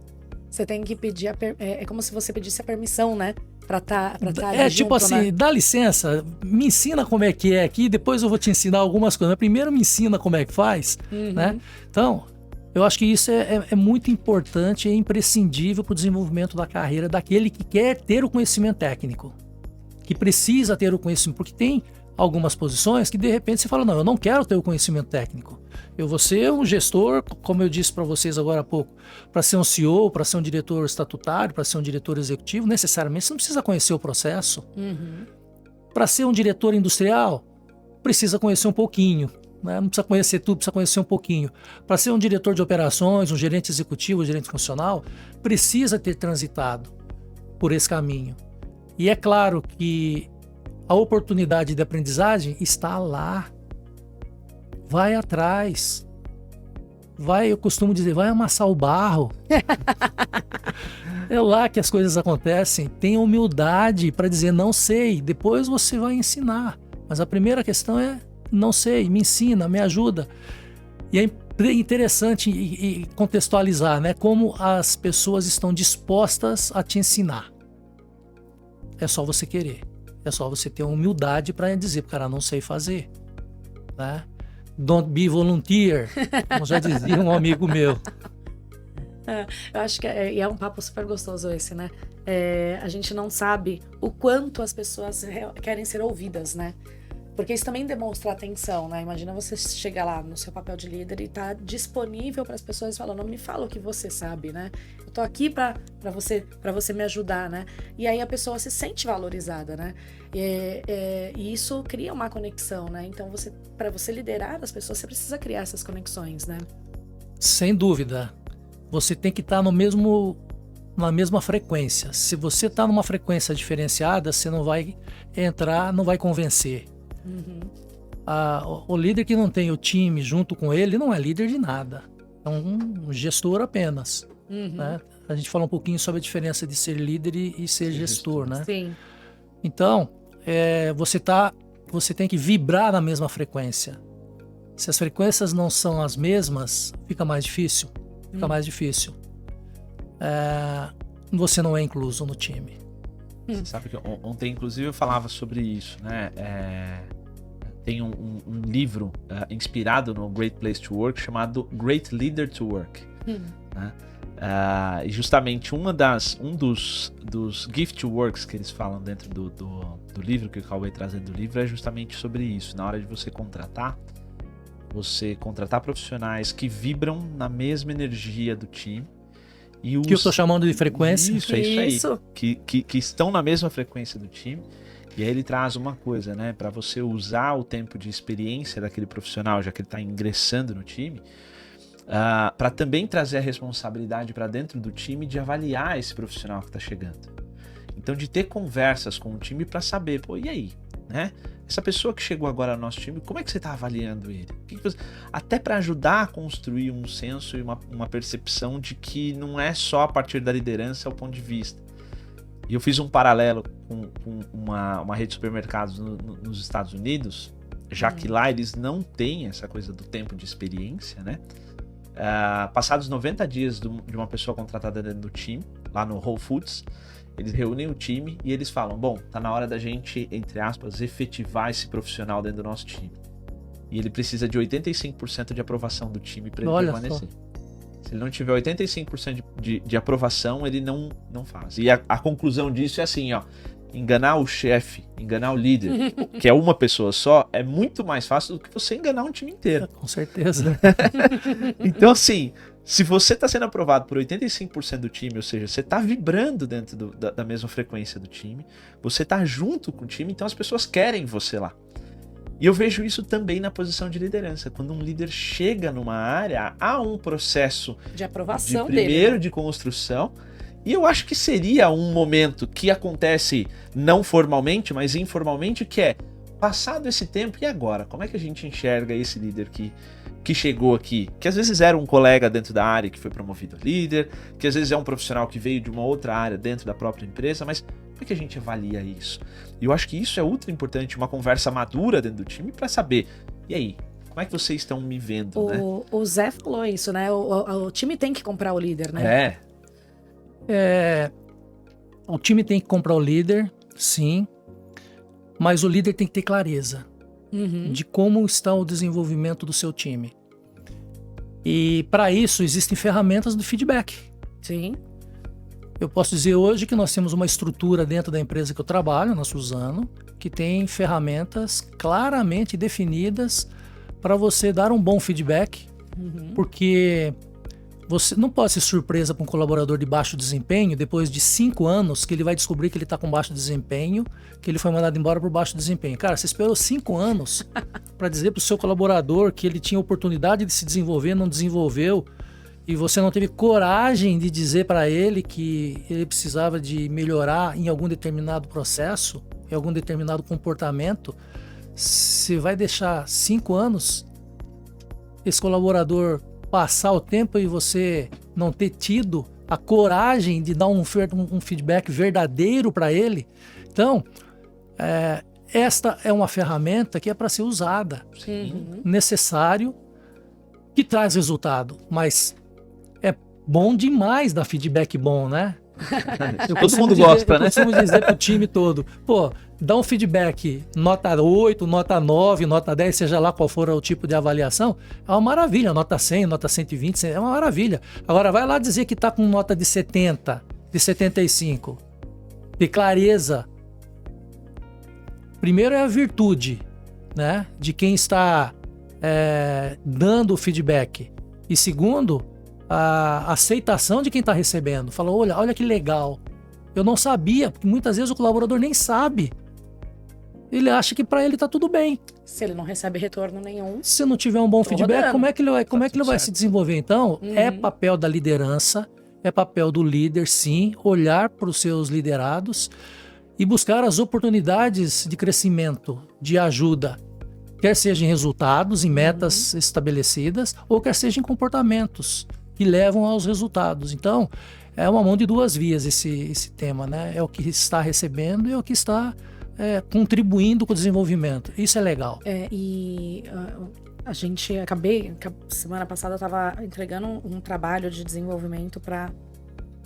Você tem que pedir, é como se você pedisse a permissão, né? Pra tá É ali tipo junto, assim, né? dá licença, me ensina como é que é aqui, depois eu vou te ensinar algumas coisas. Mas primeiro me ensina como é que faz, né? Então, eu acho que isso é muito importante e imprescindível para o desenvolvimento da carreira daquele que quer ter o conhecimento técnico, que precisa ter o conhecimento, porque tem algumas posições que de repente você fala, não, eu não quero ter o conhecimento técnico. Eu vou ser um gestor, como eu disse para vocês agora há pouco, para ser um CEO, para ser um diretor estatutário, para ser um diretor executivo, necessariamente você não precisa conhecer o processo. Para ser um diretor industrial, precisa conhecer um pouquinho. Né? Não precisa conhecer tudo, precisa conhecer um pouquinho. Para ser um diretor de operações, um gerente executivo, um gerente funcional, precisa ter transitado por esse caminho. E é claro que a oportunidade de aprendizagem está lá. Vai atrás. Eu costumo dizer, vai amassar o barro. É lá que as coisas acontecem. Tenha humildade para dizer, não sei. Depois você vai ensinar. Mas a primeira questão é, não sei, me ensina, me ajuda. E é interessante e contextualizar, né? Como as pessoas estão dispostas a te ensinar. É só você querer. É só você ter humildade para dizer, cara, não sei fazer. Né? Don't be volunteer, como já dizia um amigo meu. Eu acho que é um papo super gostoso esse, né? A gente não sabe o quanto as pessoas querem ser ouvidas, né? Porque isso também demonstra atenção, né? Imagina você chegar lá no seu papel de líder e tá disponível para as pessoas falando, me fala o que você sabe, né? Eu tô aqui para você me ajudar, né? E aí a pessoa se sente valorizada, né? E isso cria uma conexão, né? Então para você liderar as pessoas, você precisa criar essas conexões, né? Sem dúvida. Você tem que estar na mesma frequência. Se você está numa frequência diferenciada, você não vai entrar, não vai convencer. O líder que não tem o time junto com ele não é líder de nada. É um gestor apenas. Né? A gente fala um pouquinho sobre a diferença de ser líder e ser gestor, né? Sim. Então, você tem que vibrar na mesma frequência. Se as frequências não são as mesmas, fica mais difícil. Você não é incluso no time. Você sabe que ontem, inclusive, eu falava sobre isso, né? Tem um livro inspirado no Great Place to Work chamado Great Leader to Work. Né? E justamente um dos gift works que eles falam dentro do livro, que o Cauê traz dentro do livro, é justamente sobre isso. Na hora de você contratar profissionais que vibram na mesma energia do time. Que eu estou chamando de frequência. Isso aí. Que estão na mesma frequência do time. E aí ele traz uma coisa, né? Para você usar o tempo de experiência daquele profissional, já que ele está ingressando no time, para também trazer a responsabilidade para dentro do time de avaliar esse profissional que está chegando. Então, de ter conversas com o time para saber, e aí, né? Essa pessoa que chegou agora no nosso time, como é que você está avaliando ele? Até para ajudar a construir um senso e uma percepção de que não é só a partir da liderança o ponto de vista. E eu fiz um paralelo com uma rede de supermercados nos Estados Unidos, já que lá eles não têm essa coisa do tempo de experiência, né? Passados 90 dias de uma pessoa contratada dentro do time, lá no Whole Foods, eles reúnem o time e eles falam, bom, tá na hora da gente, entre aspas, efetivar esse profissional dentro do nosso time. E ele precisa de 85% de aprovação do time para ele permanecer. Se ele não tiver 85% de aprovação, ele não faz. E a conclusão disso é assim, enganar o chefe, enganar o líder, que é uma pessoa só, é muito mais fácil do que você enganar um time inteiro. Com certeza. Então, assim, se você está sendo aprovado por 85% do time, ou seja, você está vibrando dentro da mesma frequência do time, você está junto com o time, então as pessoas querem você lá. E eu vejo isso também na posição de liderança. Quando um líder chega numa área, há um processo de aprovação primeiro dele, de construção. E eu acho que seria um momento que acontece não formalmente, mas informalmente, que é, passado esse tempo, e agora? Como é que a gente enxerga esse líder que chegou aqui? Que às vezes era um colega dentro da área que foi promovido a líder, que às vezes é um profissional que veio de uma outra área dentro da própria empresa, mas Como é que a gente avalia isso? E eu acho que isso é ultra importante, uma conversa madura dentro do time para saber, e aí, como é que vocês estão me vendo, né? O Zé falou isso, né? O time tem que comprar o líder, né? O time tem que comprar o líder, sim, mas o líder tem que ter clareza de como está o desenvolvimento do seu time. E para isso existem ferramentas do feedback. Sim. Eu posso dizer hoje que nós temos uma estrutura dentro da empresa que eu trabalho, na Suzano, que tem ferramentas claramente definidas para você dar um bom feedback, porque você não pode ser surpresa para um colaborador de baixo desempenho depois de 5 anos que ele vai descobrir que ele está com baixo desempenho, que ele foi mandado embora por baixo desempenho. Cara, você esperou 5 anos para dizer para o seu colaborador que ele tinha oportunidade de se desenvolver, não desenvolveu, e você não teve coragem de dizer para ele que ele precisava de melhorar em algum determinado processo, em algum determinado comportamento. Você vai deixar 5 anos esse colaborador passar o tempo e você não ter tido a coragem de dar um feedback verdadeiro para ele? Então, esta é uma ferramenta que é para ser usada, necessário, que traz resultado, mas é bom demais dar feedback bom, né? Todo mundo gosta, né? Eu costumo dizer pro time todo, pô, dá um feedback nota 8, nota 9, nota 10, seja lá qual for o tipo de avaliação, é uma maravilha, nota 100, nota 120, é uma maravilha. Agora vai lá dizer que tá com nota de 70, de 75, de clareza. Primeiro é a virtude, né, de quem está dando o feedback. E segundo, a aceitação de quem está recebendo. Fala, olha que legal. Eu não sabia, porque muitas vezes o colaborador nem sabe. Ele acha que para ele está tudo bem. Se ele não recebe retorno nenhum. Se não tiver um bom feedback, rodando. como é que ele vai se desenvolver? Então, é papel da liderança, é papel do líder, sim, olhar para os seus liderados e buscar as oportunidades de crescimento, de ajuda. Quer seja em resultados, em metas estabelecidas, ou quer seja em comportamentos que levam aos resultados. Então, é uma mão de duas vias esse tema, né? É o que está recebendo e é o que está contribuindo com o desenvolvimento. Isso é legal. A gente semana passada eu estava entregando um trabalho de desenvolvimento para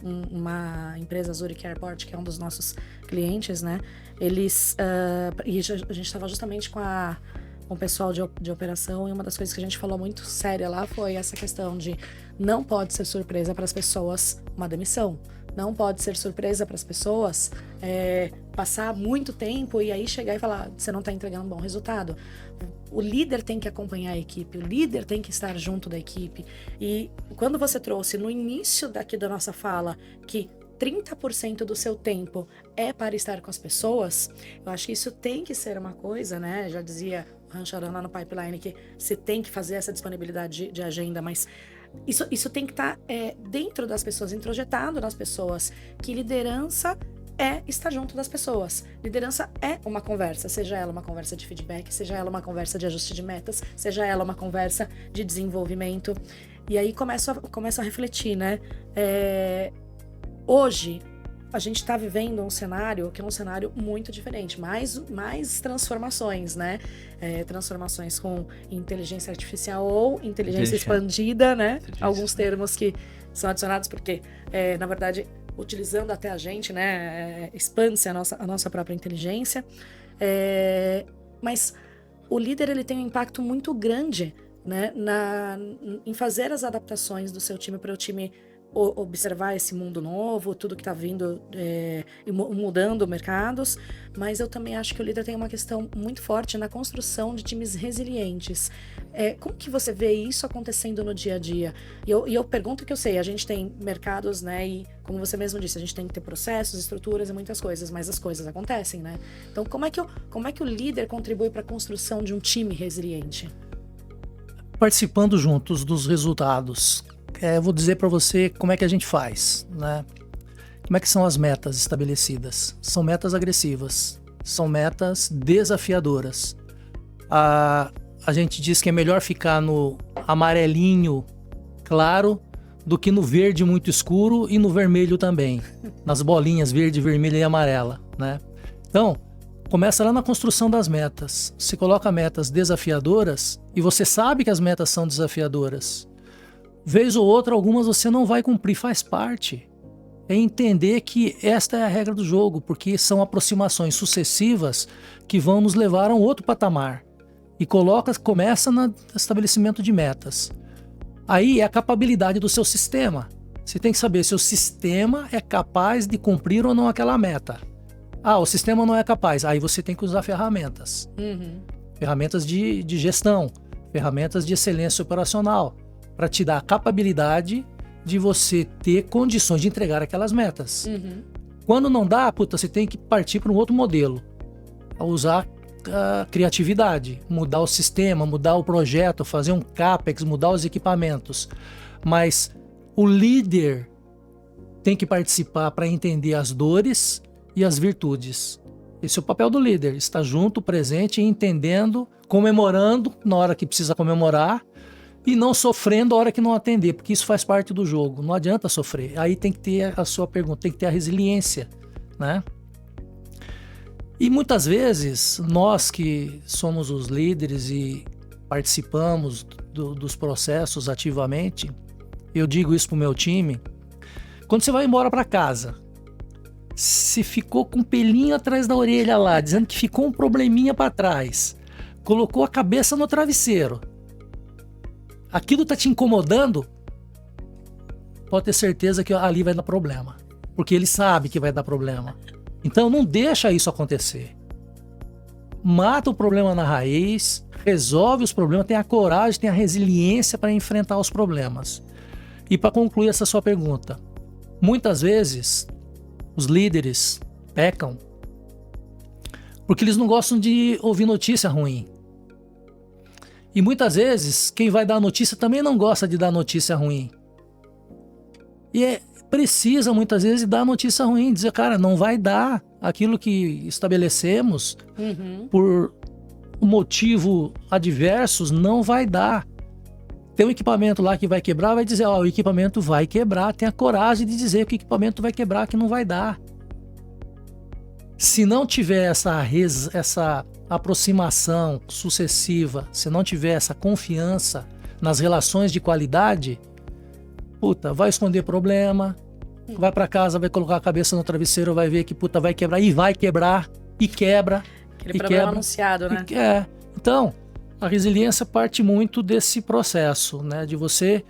uma empresa, Zurich Airport, que é um dos nossos clientes, né? Eles e a gente estava justamente com o pessoal de operação, e uma das coisas que a gente falou muito séria lá foi essa questão de não pode ser surpresa para as pessoas uma demissão. Não pode ser surpresa para as pessoas passar muito tempo e aí chegar e falar, você não está entregando um bom resultado. O líder tem que acompanhar a equipe, o líder tem que estar junto da equipe. E quando você trouxe no início daqui da nossa fala que 30% do seu tempo é para estar com as pessoas, eu acho que isso tem que ser uma coisa, né? Já dizia o Rancharan lá no Pipeline que você tem que fazer essa disponibilidade de agenda, mas isso tem que estar dentro das pessoas, introjetado nas pessoas, que liderança é estar junto das pessoas. Liderança é uma conversa, seja ela uma conversa de feedback, seja ela uma conversa de ajuste de metas, seja ela uma conversa de desenvolvimento. E aí começo a refletir, né? Hoje, a gente está vivendo um cenário que é um cenário muito diferente, mais transformações, né? Transformações com inteligência artificial ou inteligência expandida, né? Alguns termos que são adicionados porque, na verdade, utilizando até a gente, né? Expande-se a nossa própria inteligência. Mas o líder, ele tem um impacto muito grande, né? Em fazer as adaptações do seu time para o time observar esse mundo novo, tudo que está vindo e mudando mercados, mas eu também acho que o líder tem uma questão muito forte na construção de times resilientes. Como que você vê isso acontecendo no dia a dia? E eu pergunto que eu sei, a gente tem mercados, né, e como você mesmo disse, a gente tem que ter processos, estruturas e muitas coisas, mas as coisas acontecem, né? Então, como é que o líder contribui para a construção de um time resiliente? Participando juntos dos resultados. Eu vou dizer para você como é que a gente faz, né? Como é que são as metas estabelecidas? São metas agressivas, são metas desafiadoras. A gente diz que é melhor ficar no amarelinho claro do que no verde muito escuro e no vermelho também, nas bolinhas verde, vermelha e amarela, né? Então, começa lá na construção das metas. Você coloca metas desafiadoras e você sabe que as metas são desafiadoras. Vez ou outra, algumas você não vai cumprir, faz parte. É entender que esta é a regra do jogo, porque são aproximações sucessivas que vão nos levar a um outro patamar. E começa no estabelecimento de metas. Aí é a capacidade do seu sistema. Você tem que saber se o sistema é capaz de cumprir ou não aquela meta. Ah, o sistema não é capaz. Aí você tem que usar ferramentas. Ferramentas de gestão, ferramentas de excelência operacional, para te dar a capacidade de você ter condições de entregar aquelas metas. Quando não dá, você tem que partir para um outro modelo. Usar a criatividade, mudar o sistema, mudar o projeto, fazer um CAPEX, mudar os equipamentos. Mas o líder tem que participar para entender as dores e as virtudes. Esse é o papel do líder, estar junto, presente, entendendo, comemorando na hora que precisa comemorar e não sofrendo a hora que não atender, porque isso faz parte do jogo, não adianta sofrer. Aí tem que ter a sua pergunta, tem que ter a resiliência, né? E muitas vezes, nós que somos os líderes e participamos dos processos ativamente, eu digo isso pro meu time, quando você vai embora para casa, se ficou com um pelinho atrás da orelha lá, dizendo que ficou um probleminha para trás, colocou a cabeça no travesseiro, aquilo tá te incomodando, pode ter certeza que ali vai dar problema, porque ele sabe que vai dar problema. Então não deixa isso acontecer. Mata o problema na raiz, resolve os problemas, tem a coragem, tem a resiliência para enfrentar os problemas. E para concluir essa sua pergunta, muitas vezes os líderes pecam porque eles não gostam de ouvir notícia ruim. E muitas vezes quem vai dar a notícia também não gosta de dar notícia ruim. E precisa muitas vezes dar notícia ruim, dizer, cara, não vai dar aquilo que estabelecemos por motivo adversos, não vai dar. Tem um equipamento lá que vai quebrar, vai dizer, ó, o equipamento vai quebrar, tem a coragem de dizer que o equipamento vai quebrar, que não vai dar. Se não tiver essa aproximação sucessiva, se não tiver essa confiança nas relações de qualidade, vai esconder problema, vai para casa, vai colocar a cabeça no travesseiro, vai ver que vai quebrar e vai quebrar e quebra. Aquele problema anunciado, né? Então, a resiliência parte muito desse processo, né? De você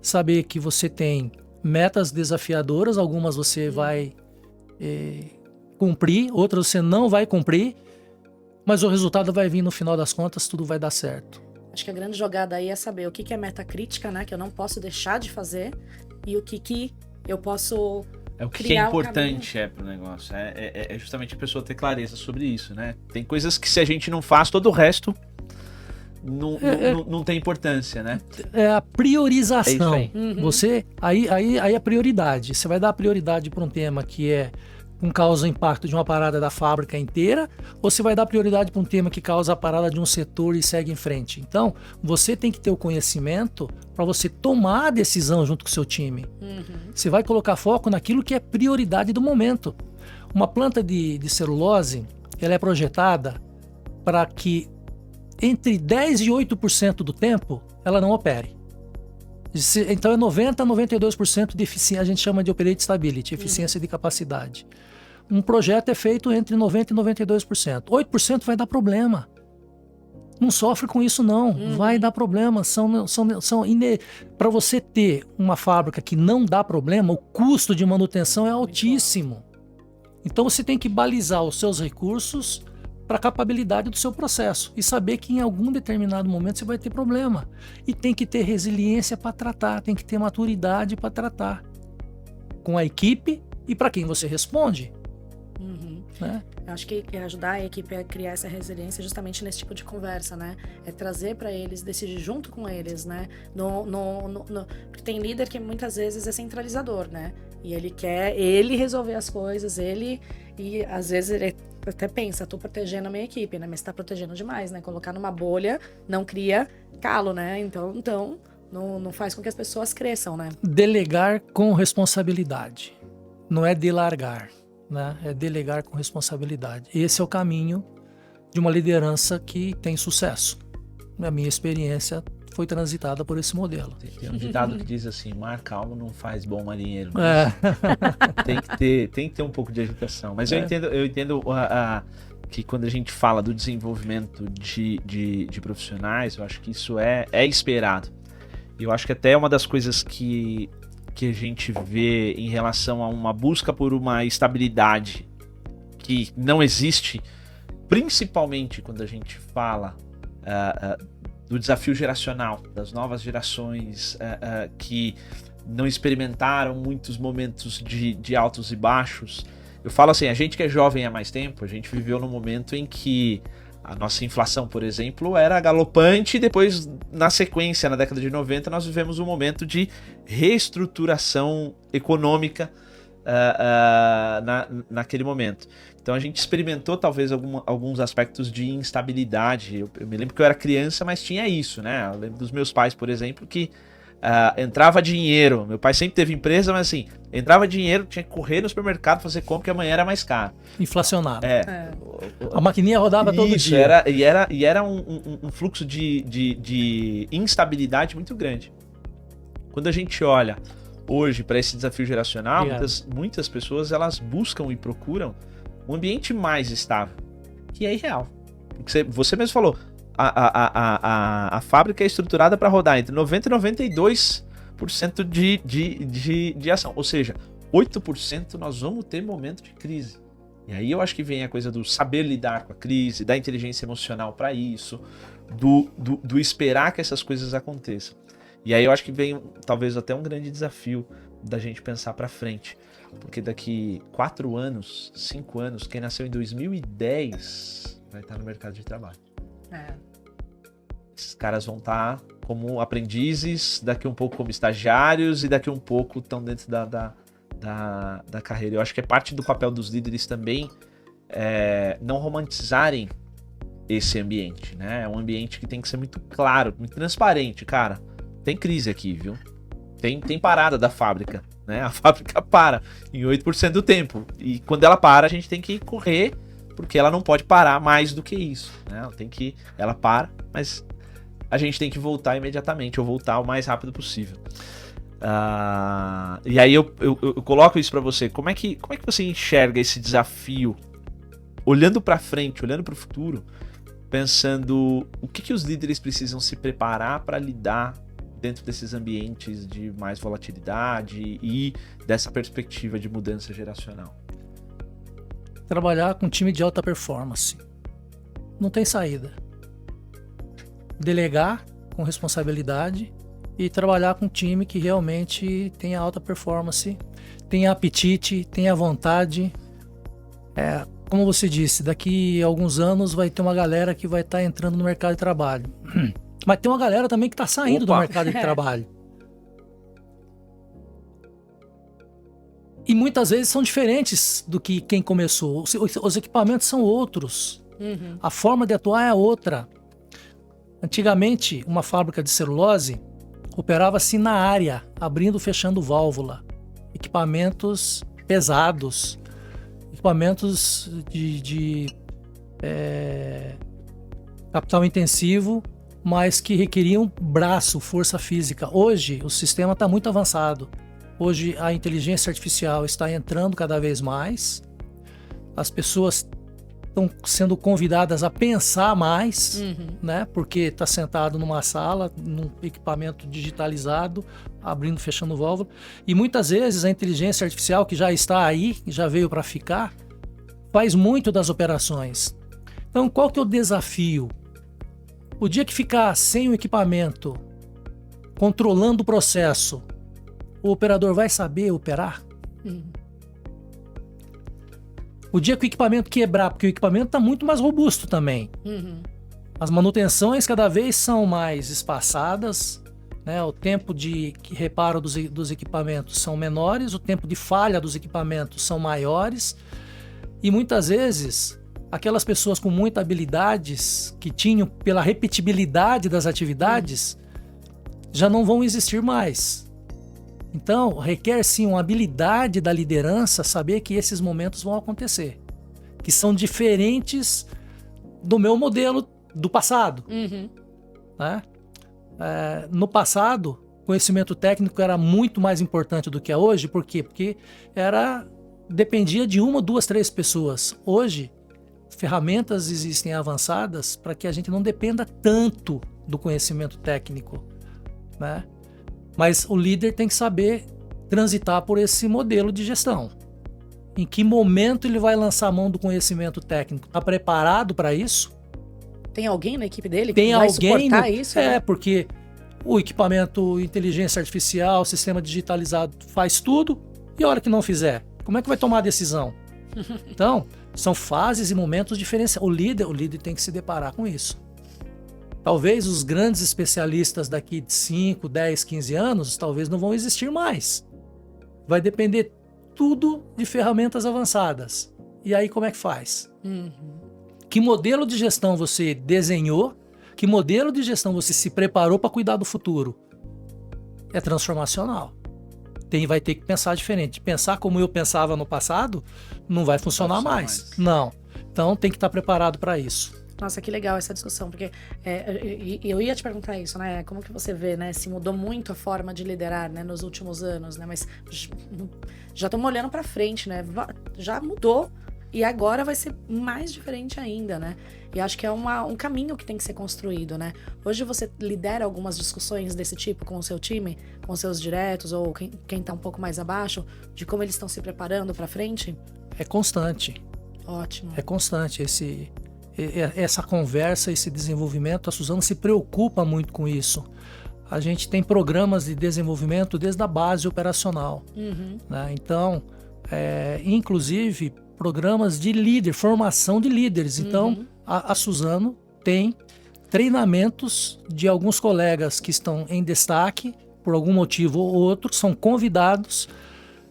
saber que você tem metas desafiadoras, algumas você vai cumprir, outras você não vai cumprir, mas o resultado vai vir no final das contas, tudo vai dar certo. Acho que a grande jogada aí é saber o que é meta crítica, né? Que eu não posso deixar de fazer, e o que eu posso o que é importante pro negócio. É justamente a pessoa ter clareza sobre isso, né? Tem coisas que se a gente não faz, todo o resto não tem importância, né? É a priorização. É isso aí. Aí a prioridade. Você vai dar prioridade para um tema que é causa o impacto de uma parada da fábrica inteira, ou você vai dar prioridade para um tema que causa a parada de um setor e segue em frente. Então, você tem que ter o conhecimento para você tomar a decisão junto com o seu time. Você vai colocar foco naquilo que é prioridade do momento. Uma planta de celulose, ela é projetada para que entre 10% e 8% do tempo ela não opere. Então é 90% a 92% de eficiência, a gente chama de operate stability, eficiência de capacidade. Um projeto é feito entre 90% e 92%. 8% vai dar problema. Não sofre com isso não, vai dar problema. Para você ter uma fábrica que não dá problema, o custo de manutenção é altíssimo. Então você tem que balizar os seus recursos para a capacidade do seu processo e saber que em algum determinado momento você vai ter problema. E tem que ter resiliência para tratar, tem que ter maturidade para tratar com a equipe e para quem você responde. Né? Eu acho que ajudar a equipe a criar essa resiliência justamente nesse tipo de conversa, né? É trazer para eles, decidir junto com eles, né? Porque tem líder que muitas vezes é centralizador, né? E ele quer resolver as coisas, e às vezes ele até pensa, tô protegendo a minha equipe, né? Mas tá protegendo demais, né? Colocar numa bolha não cria calo, né? Então não faz com que as pessoas cresçam, né? Delegar com responsabilidade. Não é delargar, né? É delegar com responsabilidade. Esse é o caminho de uma liderança que tem sucesso. A minha experiência foi transitada por esse modelo. Tem um ditado que diz assim: mar calmo não faz bom marinheiro. É. Tem que ter um pouco de agitação. Mas eu entendo que quando a gente fala do desenvolvimento de profissionais, eu acho que isso é esperado. E eu acho que até uma das coisas que a gente vê em relação a uma busca por uma estabilidade que não existe, principalmente quando a gente fala do desafio geracional, das novas gerações que não experimentaram muitos momentos de altos e baixos. Eu falo assim, a gente que é jovem há mais tempo, a gente viveu num momento em que a nossa inflação, por exemplo, era galopante, e depois, na sequência, na década de 90, nós vivemos um momento de reestruturação econômica naquele momento. Então a gente experimentou talvez alguns aspectos de instabilidade. Eu me lembro que eu era criança, mas tinha isso, né? Eu lembro dos meus pais, por exemplo, que entrava dinheiro. Meu pai sempre teve empresa, mas assim, entrava dinheiro, tinha que correr no supermercado fazer compra, porque amanhã era mais caro. Inflacionado. É. A maquininha rodava todo Isso, dia. era um fluxo de instabilidade muito grande. Quando a gente olha hoje para esse desafio geracional, muitas pessoas elas buscam e procuram um ambiente mais estável, que é irreal. Porque você mesmo falou, a fábrica é estruturada para rodar entre 90% e 92% de ação. Ou seja, 8% nós vamos ter momento de crise. E aí eu acho que vem a coisa do saber lidar com a crise, da inteligência emocional para isso, do esperar que essas coisas aconteçam. E aí eu acho que vem talvez até um grande desafio da gente pensar para frente. Porque daqui 4 anos, 5 anos, quem nasceu em 2010 vai estar no mercado de trabalho. Esses caras vão estar como aprendizes, daqui um pouco como estagiários e daqui um pouco estão dentro da carreira. Eu acho que é parte do papel dos líderes também não romantizarem esse ambiente, né? É um ambiente que tem que ser muito claro, muito transparente, cara. Tem crise aqui, viu? Tem parada da fábrica, né? A fábrica para em 8% do tempo. E quando ela para, a gente tem que correr, porque ela não pode parar mais do que isso, né? Ela para, mas a gente tem que voltar imediatamente, ou voltar o mais rápido possível. E aí eu coloco isso para você. Como é que você enxerga esse desafio, olhando para frente, olhando para o futuro, pensando o que os líderes precisam se preparar para lidar dentro desses ambientes de mais volatilidade e dessa perspectiva de mudança geracional? Trabalhar com time de alta performance. Não tem saída. Delegar com responsabilidade e trabalhar com um time que realmente tenha alta performance, tenha apetite, tenha vontade. Como você disse, daqui a alguns anos vai ter uma galera que vai estar entrando no mercado de trabalho. Mas tem uma galera também que está saindo do mercado de trabalho. E muitas vezes são diferentes do que quem começou. Os equipamentos são outros. A forma de atuar é outra. Antigamente, uma fábrica de celulose operava-se na área, abrindo e fechando válvula. Equipamentos pesados, equipamentos de capital intensivo, mas que requeriam braço, força física. Hoje, o sistema está muito avançado. Hoje, a inteligência artificial está entrando cada vez mais. As pessoas estão sendo convidadas a pensar mais, né? Porque está sentado numa sala, num equipamento digitalizado, abrindo e fechando válvula. E muitas vezes a inteligência artificial, que já está aí, já veio para ficar, faz muito das operações. Então, qual que é o desafio? O dia que ficar sem o equipamento, controlando o processo, o operador vai saber operar? O dia que o equipamento quebrar, porque o equipamento está muito mais robusto também. As manutenções cada vez são mais espaçadas, né? O tempo de reparo dos equipamentos são menores, o tempo de falha dos equipamentos são maiores. E muitas vezes, aquelas pessoas com muitas habilidades, que tinham pela repetibilidade das atividades, já não vão existir mais. Então, requer sim uma habilidade da liderança saber que esses momentos vão acontecer, que são diferentes do meu modelo do passado. Né? No passado, conhecimento técnico era muito mais importante do que é hoje. Por quê? Porque dependia de 1, 2, 3 pessoas. Hoje, ferramentas existem avançadas para que a gente não dependa tanto do conhecimento técnico, né? Mas o líder tem que saber transitar por esse modelo de gestão. Em que momento ele vai lançar a mão do conhecimento técnico? Está preparado para isso? Tem alguém na equipe dele que vai suportar isso? Né? Porque o equipamento, inteligência artificial, sistema digitalizado faz tudo, e a hora que não fizer, como é que vai tomar a decisão? Então, são fases e momentos diferentes. O líder tem que se deparar com isso. Talvez os grandes especialistas daqui de 5, 10, 15 anos, talvez não vão existir mais. Vai depender tudo de ferramentas avançadas. E aí como é que faz? Que modelo de gestão você desenhou? Que modelo de gestão você se preparou para cuidar do futuro? É transformacional. Vai ter que pensar diferente. Pensar como eu pensava no passado não vai funcionar mais. Não. Então tem que estar preparado para isso. Nossa, que legal essa discussão, porque eu ia te perguntar isso, né? Como que você vê, né? Se mudou muito a forma de liderar, né? Nos últimos anos, né? Mas já estamos olhando para frente, né? Já mudou e agora vai ser mais diferente ainda, né? E acho que é um caminho que tem que ser construído, né? Hoje você lidera algumas discussões desse tipo com o seu time, com os seus diretos ou quem tá um pouco mais abaixo, de como eles estão se preparando para frente? É constante. Ótimo. É constante essa conversa, esse desenvolvimento. A Suzano se preocupa muito com isso. A gente tem programas de desenvolvimento desde a base operacional. Né? Então, inclusive, programas de formação de líderes. Então, a Suzano tem treinamentos de alguns colegas que estão em destaque, por algum motivo ou outro, são convidados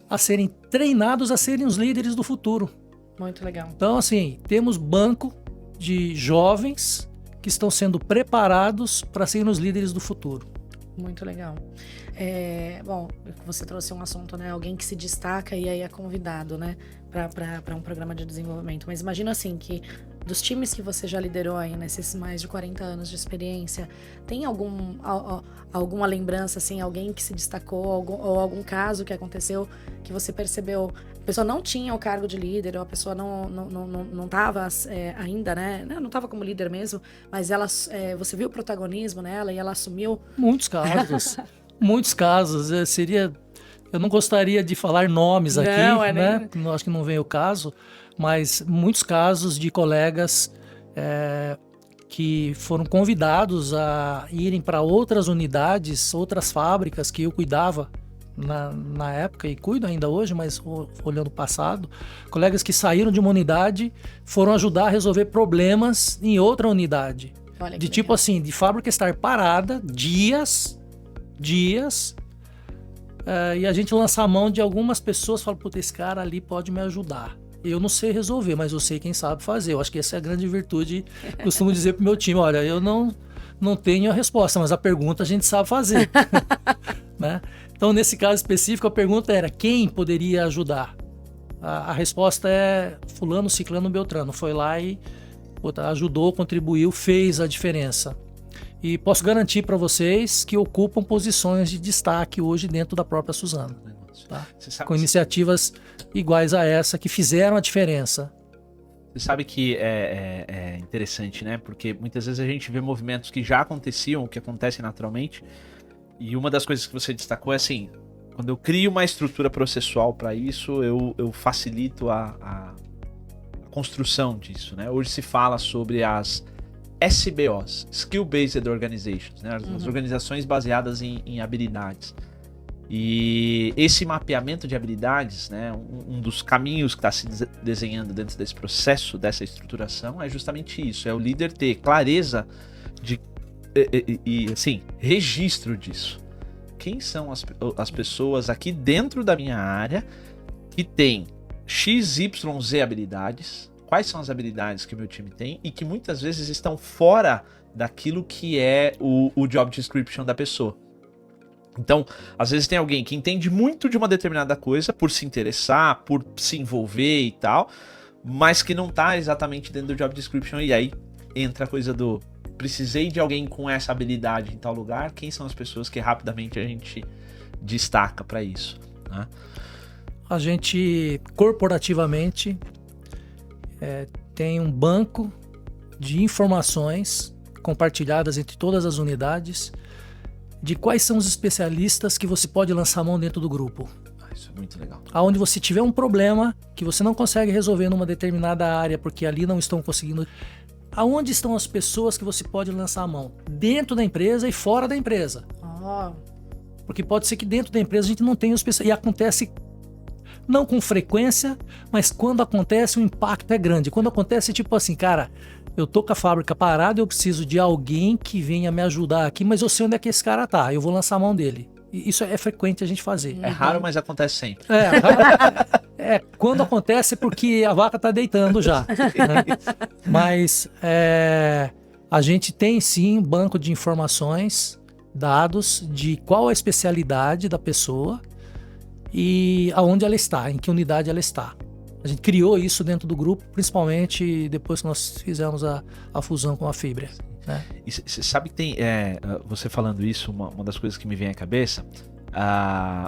a serem treinados a serem os líderes do futuro. Muito legal. Então, assim, temos banco de jovens que estão sendo preparados para serem os líderes do futuro. Muito legal. Bom, você trouxe um assunto, né? Alguém que se destaca e aí é convidado, né? Para um programa de desenvolvimento. Mas imagina assim que dos times que você já liderou aí nesses mais de 40 anos de experiência, tem alguma lembrança, assim, alguém que se destacou, ou algum caso que aconteceu que você percebeu, a pessoa não tinha o cargo de líder, ou a pessoa não estava ainda, né? Não estava como líder mesmo, mas você viu o protagonismo nela e ela assumiu? Muitos casos. Muitos casos. Eu não gostaria de falar nomes aqui, né? Acho que não vem o caso, mas muitos casos de colegas que foram convidados a irem para outras unidades, outras fábricas que eu cuidava na época e cuido ainda hoje, mas olhando o passado, colegas que saíram de uma unidade foram ajudar a resolver problemas em outra unidade. Olha de tipo legal. Assim, de fábrica estar parada dias, e a gente lança a mão de algumas pessoas e fala, puta, esse cara ali pode me ajudar. Eu não sei resolver, mas eu sei quem sabe fazer. Eu acho que essa é a grande virtude. Costumo dizer pro meu time, olha, eu não tenho a resposta, mas a pergunta a gente sabe fazer. Né? Então, nesse caso específico, a pergunta era, quem poderia ajudar? A resposta é fulano, ciclano, beltrano. Foi lá e ajudou, contribuiu, fez a diferença. E posso garantir para vocês que ocupam posições de destaque hoje dentro da própria Suzano. Tá? Com iniciativas iguais a essa que fizeram a diferença. Você sabe que é interessante, né? Porque muitas vezes a gente vê movimentos que já aconteciam, que acontecem naturalmente. E uma das coisas que você destacou é assim, quando eu crio uma estrutura processual para isso, eu facilito a construção disso, né? Hoje se fala sobre as SBOs, Skill Based Organizations, né? As organizações baseadas em habilidades. E esse mapeamento de habilidades, né? Um dos caminhos que está se desenhando dentro desse processo, dessa estruturação, é justamente isso, é o líder ter clareza e assim, registro disso. Quem são as pessoas aqui dentro da minha área que tem XYZ habilidades, quais são as habilidades que o meu time tem e que muitas vezes estão fora daquilo que é o job description da pessoa. Então, às vezes tem alguém que entende muito de uma determinada coisa por se interessar, por se envolver e tal, mas que não tá exatamente dentro do job description, e aí entra a coisa do precisei de alguém com essa habilidade em tal lugar, quem são as pessoas que rapidamente a gente destaca para isso, né? A gente, corporativamente, tem um banco de informações compartilhadas entre todas as unidades de quais são os especialistas que você pode lançar a mão dentro do grupo. Isso é muito legal. Aonde você tiver um problema que você não consegue resolver numa determinada área porque ali não estão conseguindo... Aonde estão as pessoas que você pode lançar a mão? Dentro da empresa e fora da empresa. Porque pode ser que dentro da empresa a gente não tenha os especialistas. E acontece não com frequência, mas quando acontece o impacto é grande. Quando acontece tipo assim, cara, eu tô com a fábrica parada, eu preciso de alguém que venha me ajudar aqui, mas eu sei onde é que esse cara tá, eu vou lançar a mão dele. E isso é frequente a gente fazer. É raro, mas acontece sempre. Quando acontece é porque a vaca tá deitando já. Né? Mas a gente tem sim banco de informações, dados de qual a especialidade da pessoa e aonde ela está, em que unidade ela está. A gente criou isso dentro do grupo, principalmente depois que nós fizemos a fusão com a Fibria. Né? E você sabe que tem, você falando isso, uma das coisas que me vem à cabeça,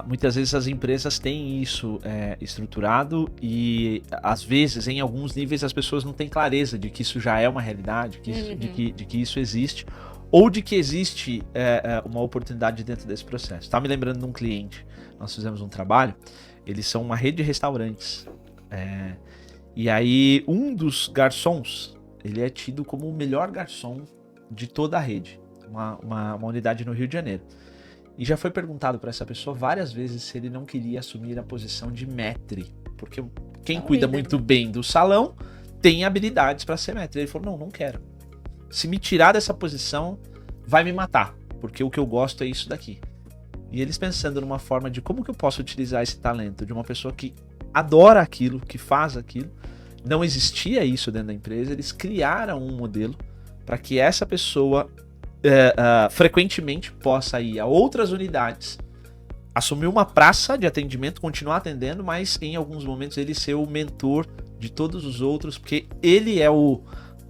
muitas vezes as empresas têm isso estruturado e às vezes em alguns níveis as pessoas não têm clareza de que isso já é uma realidade, de que isso existe, ou de que existe uma oportunidade dentro desse processo. Tá me lembrando de um cliente, nós fizemos um trabalho, eles são uma rede de restaurantes, e aí um dos garçons, ele é tido como o melhor garçom de toda a rede, uma unidade no Rio de Janeiro. E já foi perguntado para essa pessoa várias vezes se ele não queria assumir a posição de maître, porque quem cuida muito bem do salão tem habilidades para ser maître. Ele falou, não quero. Se me tirar dessa posição, vai me matar, porque o que eu gosto é isso daqui. E eles pensando numa forma de como que eu posso utilizar esse talento de uma pessoa que adora aquilo, que faz aquilo, não existia isso dentro da empresa, eles criaram um modelo para que essa pessoa frequentemente possa ir a outras unidades, assumir uma praça de atendimento, continuar atendendo, mas em alguns momentos ele ser o mentor de todos os outros, porque ele é o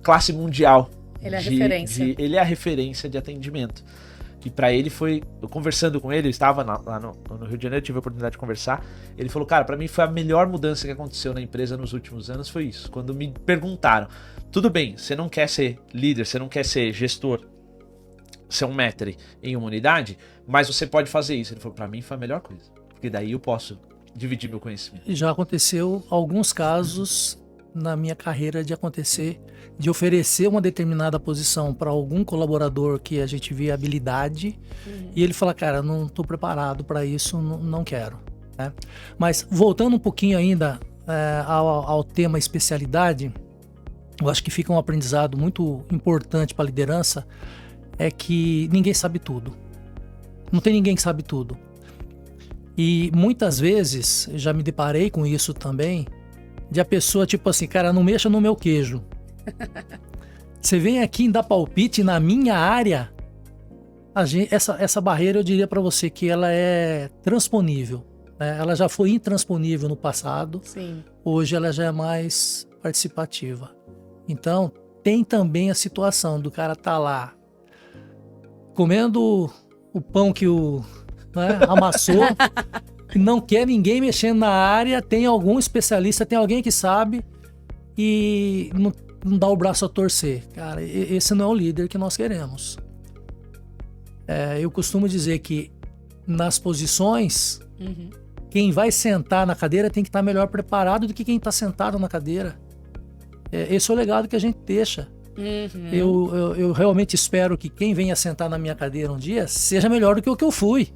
classe mundial. Ele é a referência. Ele é a referência de atendimento. E para ele foi, eu conversando com ele, eu estava lá no Rio de Janeiro, tive a oportunidade de conversar, ele falou, cara, para mim foi a melhor mudança que aconteceu na empresa nos últimos anos, foi isso. Quando me perguntaram, tudo bem, você não quer ser líder, você não quer ser gestor, ser um maître em uma unidade, mas você pode fazer isso. Ele falou, para mim foi a melhor coisa, porque daí eu posso dividir meu conhecimento. Já aconteceu alguns casos na minha carreira de oferecer uma determinada posição para algum colaborador que a gente vê habilidade e ele fala, cara, não estou preparado para isso, não quero. Né? Mas voltando um pouquinho ainda ao tema especialidade, eu acho que fica um aprendizado muito importante para a liderança, é que ninguém sabe tudo. Não tem ninguém que sabe tudo. E muitas vezes, já me deparei com isso também, de a pessoa tipo assim, cara, não mexa no meu queijo. Você vem aqui e dá palpite na minha área, essa barreira eu diria para você que ela é transponível. Né? Ela já foi intransponível no passado, Sim. Hoje ela já é mais participativa. Então, tem também a situação do cara tá lá comendo o pão que amassou, não quer ninguém mexendo na área, tem algum especialista, tem alguém que sabe e não dá o braço a torcer. Cara, esse não é o líder que nós queremos. Eu costumo dizer que nas posições, quem vai sentar na cadeira tem que estar melhor preparado do que quem está sentado na cadeira. Esse é o legado que a gente deixa. Eu realmente espero que quem venha sentar na minha cadeira um dia seja melhor do que o que eu fui.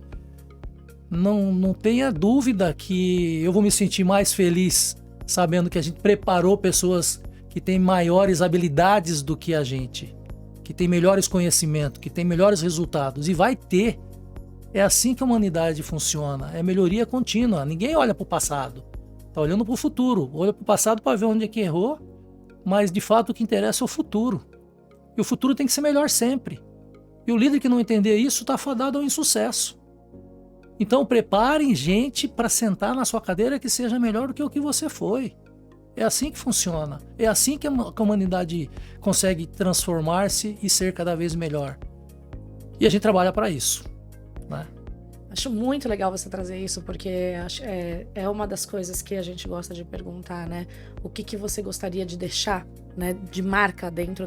Não tenha dúvida que eu vou me sentir mais feliz sabendo que a gente preparou pessoas que têm maiores habilidades do que a gente, que têm melhores conhecimentos, que têm melhores resultados. E vai ter. É assim que a humanidade funciona. É melhoria contínua. Ninguém olha para o passado. Está olhando para o futuro. Olha para o passado para ver onde é que errou. Mas, de fato, o que interessa é o futuro. E o futuro tem que ser melhor sempre. E o líder que não entender isso está fadado ao insucesso. Então preparem gente para sentar na sua cadeira que seja melhor do que o que você foi. É assim que funciona. É assim que a humanidade consegue transformar-se e ser cada vez melhor. E a gente trabalha para isso, né? Acho muito legal você trazer isso, porque é uma das coisas que a gente gosta de perguntar, né? O que você gostaria de deixar, né, de marca dentro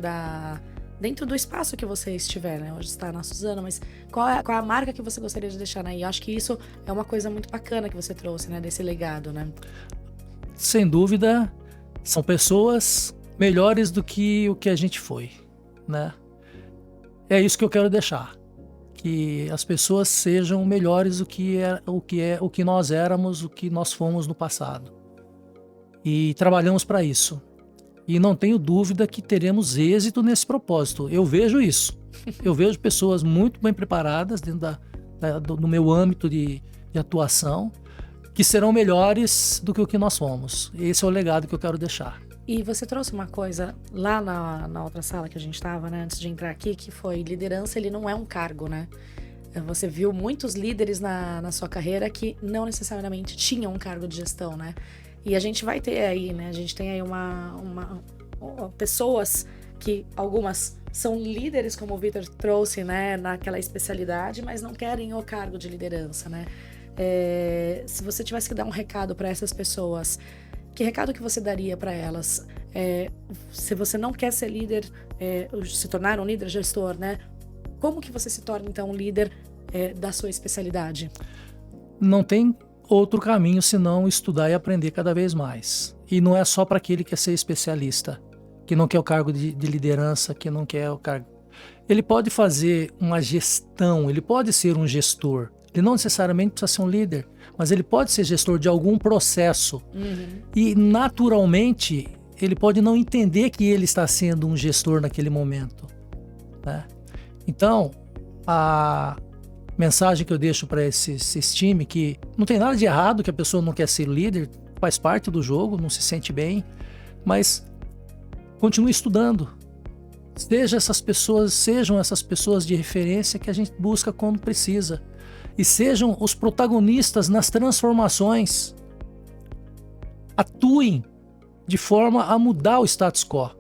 do espaço que você estiver, né? Hoje está na Suzano, mas qual é a marca que você gostaria de deixar, né? E acho que isso é uma coisa muito bacana que você trouxe, né? Desse legado, né? Sem dúvida, são pessoas melhores do que o que a gente foi, né? É isso que eu quero deixar. Que as pessoas sejam melhores do que o que nós éramos, o que nós fomos no passado. E trabalhamos para isso. E não tenho dúvida que teremos êxito nesse propósito. Eu vejo isso. Eu vejo pessoas muito bem preparadas dentro do meu âmbito de atuação, que serão melhores do que o que nós fomos. Esse é o legado que eu quero deixar. E você trouxe uma coisa lá na outra sala que a gente estava, né, antes de entrar aqui, que foi liderança, ele não é um cargo, né? Você viu muitos líderes na sua carreira que não necessariamente tinham um cargo de gestão, né? E a gente vai ter aí, né? A gente tem aí pessoas que algumas são líderes, como o Vitor trouxe, né, naquela especialidade, mas não querem o cargo de liderança, né? Se você tivesse que dar um recado para essas pessoas, que recado que você daria para elas? Se você não quer ser líder, se tornar um líder gestor, né? Como que você se torna, então, um líder da sua especialidade? Não tem outro caminho senão estudar e aprender cada vez mais. E não é só para aquele que quer ser especialista, que não quer o cargo de liderança, que não quer o cargo... Ele pode fazer uma gestão, ele pode ser um gestor. Ele não necessariamente precisa ser um líder, mas ele pode ser gestor de algum processo. Uhum. E, naturalmente, ele pode não entender que ele está sendo um gestor naquele momento, né? Então, a mensagem que eu deixo para esse time, que não tem nada de errado que a pessoa não quer ser líder, faz parte do jogo, não se sente bem, mas continue estudando. Sejam essas pessoas de referência que a gente busca quando precisa. E sejam os protagonistas nas transformações. Atuem de forma a mudar o status quo.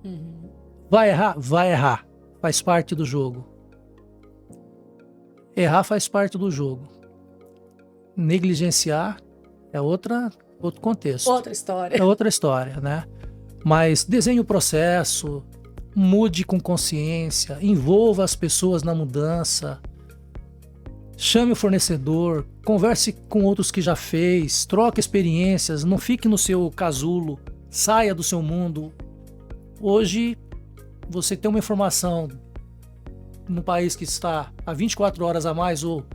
Uhum. Vai errar? Vai errar. Faz parte do jogo. Errar faz parte do jogo. Negligenciar é outro contexto. Outra história. É outra história, né? Mas desenhe o processo, mude com consciência, envolva as pessoas na mudança, chame o fornecedor, converse com outros que já fez, troque experiências, não fique no seu casulo, saia do seu mundo. Hoje, você tem uma informação no país que está a 24 horas a mais ou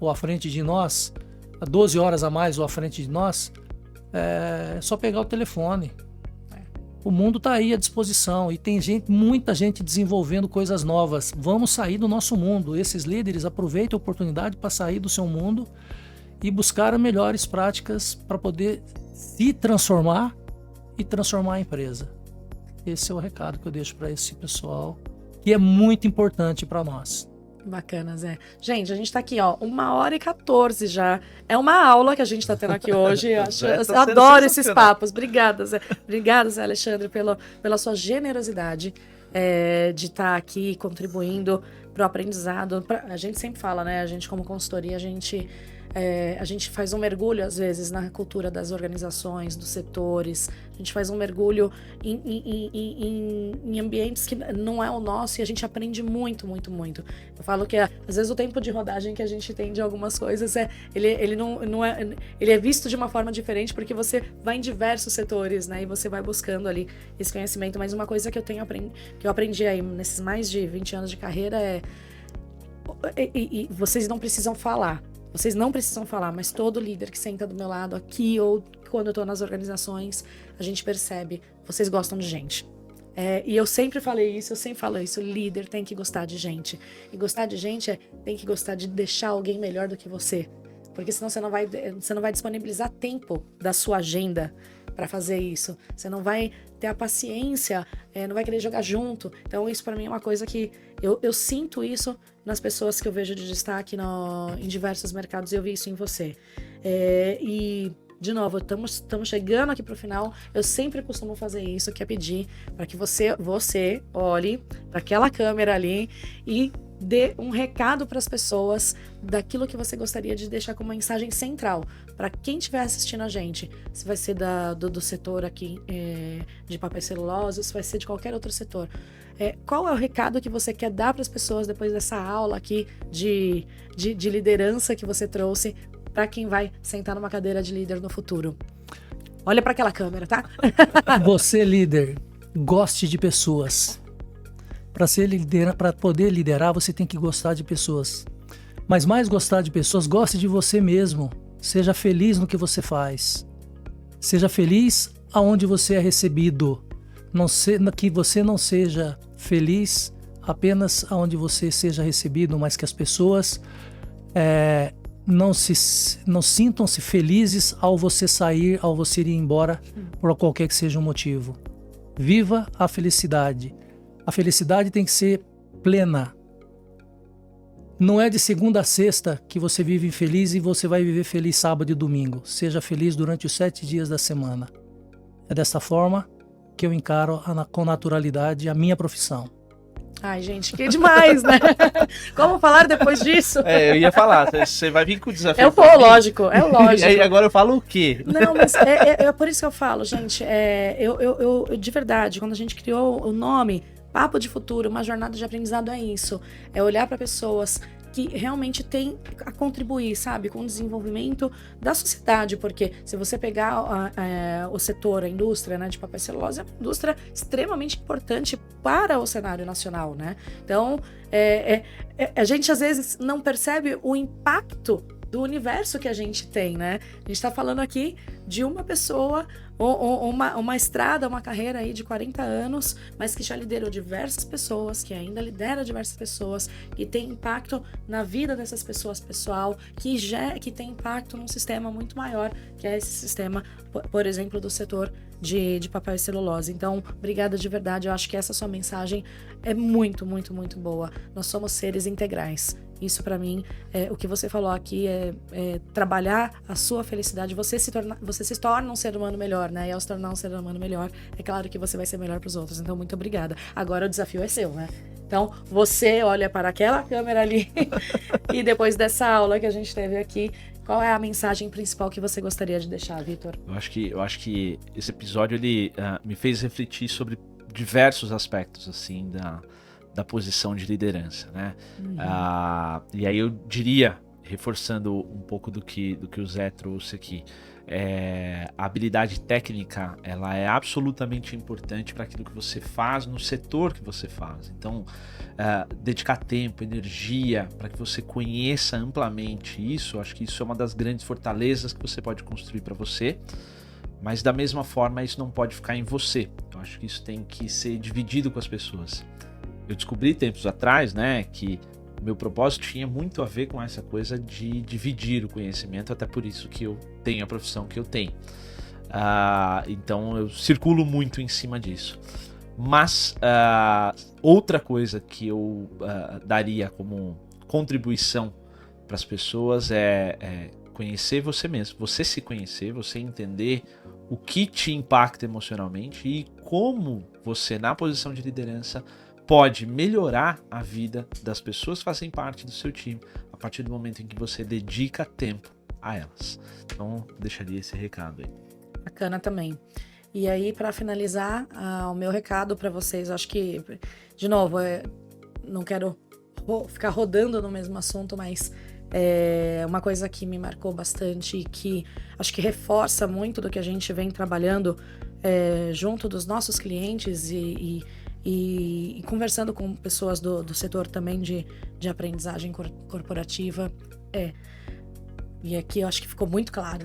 à frente de nós, a 12 horas a mais ou à frente de nós, é só pegar o telefone. O mundo está aí à disposição e tem muita gente desenvolvendo coisas novas. Vamos sair do nosso mundo. Esses líderes aproveitem a oportunidade para sair do seu mundo e buscar melhores práticas para poder se transformar e transformar a empresa. Esse é o recado que eu deixo para esse pessoal, que é muito importante para nós. Bacana, Zé. Gente, a gente tá aqui, ó, 1h14 já. É uma aula que a gente tá tendo aqui hoje. Eu adoro esses papos. Obrigada, Zé. Obrigada, Zé Alexandre, pela sua generosidade de estar aqui contribuindo para o aprendizado. A gente sempre fala, né? A gente, como consultoria, a gente faz um mergulho, às vezes, na cultura das organizações, dos setores. A gente faz um mergulho em ambientes que não é o nosso e a gente aprende muito, muito, muito. Eu falo que, às vezes, o tempo de rodagem que a gente tem de algumas coisas ele é visto de uma forma diferente porque você vai em diversos setores, né? E você vai buscando ali esse conhecimento. Mas uma coisa que eu aprendi aí nesses mais de 20 anos de carreira e vocês não precisam falar. Vocês não precisam falar, mas todo líder que senta do meu lado aqui ou quando eu tô nas organizações, a gente percebe, vocês gostam de gente. E eu sempre falo isso, líder tem que gostar de gente. E gostar de gente tem que gostar de deixar alguém melhor do que você. Porque senão você não vai disponibilizar tempo da sua agenda para fazer isso. Você não vai ter a paciência, não vai querer jogar junto. Então isso para mim é uma coisa que eu sinto isso nas pessoas que eu vejo de destaque em diversos mercados, e eu vi isso em você. E de novo, estamos chegando aqui pro final. Eu sempre costumo fazer isso, que é pedir para que você olhe para aquela câmera ali e dê um recado para as pessoas daquilo que você gostaria de deixar como mensagem central para quem estiver assistindo a gente. Se vai ser do setor aqui de papel e celulose, ou se vai ser de qualquer outro setor. Qual é o recado que você quer dar para as pessoas depois dessa aula aqui de liderança que você trouxe para quem vai sentar numa cadeira de líder no futuro? Olha para aquela câmera, tá? Você, líder, goste de pessoas. Para poder liderar, você tem que gostar de pessoas. Mas mais gostar de pessoas, goste de você mesmo. Seja feliz no que você faz. Seja feliz aonde você é recebido. Que você não seja feliz apenas aonde você seja recebido, mas que as pessoas não sintam-se felizes ao você sair, ao você ir embora, por qualquer que seja o motivo. Viva a felicidade. A felicidade tem que ser plena. Não é de segunda a sexta que você vive infeliz e você vai viver feliz sábado e domingo. Seja feliz durante os 7 dias da semana. É dessa forma que eu encaro com naturalidade a minha profissão. Ai, gente, que demais, né? Como falar depois disso? Eu ia falar, você vai vir com o desafio. Lógico. E aí agora eu falo o quê? Não, mas é por isso que eu falo, gente. Eu de verdade, quando a gente criou o nome Papo de Futuro, uma jornada de aprendizado, é isso. É olhar para pessoas que realmente têm a contribuir, sabe, com o desenvolvimento da sociedade, porque se você pegar o setor, a indústria, né, de papel e celulose, é uma indústria extremamente importante para o cenário nacional, né? Então, a gente às vezes não percebe o impacto do universo que a gente tem, né? A gente tá falando aqui de uma pessoa, uma estrada, uma carreira aí de 40 anos, mas que já liderou diversas pessoas, que ainda lidera diversas pessoas, que tem impacto na vida dessas pessoas pessoal, que tem impacto num sistema muito maior, que é esse sistema, por exemplo, do setor de papel e celulose. Então, obrigada de verdade. Eu acho que essa sua mensagem é muito, muito, muito boa. Nós somos seres integrais. Isso para mim, o que você falou aqui é trabalhar a sua felicidade. Você se torna um ser humano melhor, né? E ao se tornar um ser humano melhor, é claro que você vai ser melhor para os outros. Então, muito obrigada. Agora o desafio é seu, né? Então, você olha para aquela câmera ali e depois dessa aula que a gente teve aqui, qual é a mensagem principal que você gostaria de deixar, Vitor? Eu acho que esse episódio ele me fez refletir sobre diversos aspectos assim da posição de liderança, né? E aí eu diria, reforçando um pouco do que o Zé trouxe aqui, a habilidade técnica, ela é absolutamente importante para aquilo que você faz no setor que você faz. Então, dedicar tempo, energia para que você conheça amplamente isso, acho que isso é uma das grandes fortalezas que você pode construir para você. Mas da mesma forma, isso não pode ficar em você. Eu acho que isso tem que ser dividido com as pessoas. Eu descobri tempos atrás, né, que o meu propósito tinha muito a ver com essa coisa de dividir o conhecimento, até por isso que eu tenho a profissão que eu tenho. Então eu circulo muito em cima disso. Mas outra coisa que eu daria como contribuição para as pessoas é conhecer você mesmo, você se conhecer, você entender o que te impacta emocionalmente e como você, na posição de liderança, pode melhorar a vida das pessoas que fazem parte do seu time a partir do momento em que você dedica tempo a elas. Então, deixaria esse recado aí. Bacana também. E aí, para finalizar, o meu recado para vocês, acho que, de novo, não quero ficar rodando no mesmo assunto, mas uma coisa que me marcou bastante e que acho que reforça muito do que a gente vem trabalhando junto dos nossos clientes e conversando com pessoas do setor também de aprendizagem corporativa, e aqui eu acho que ficou muito claro,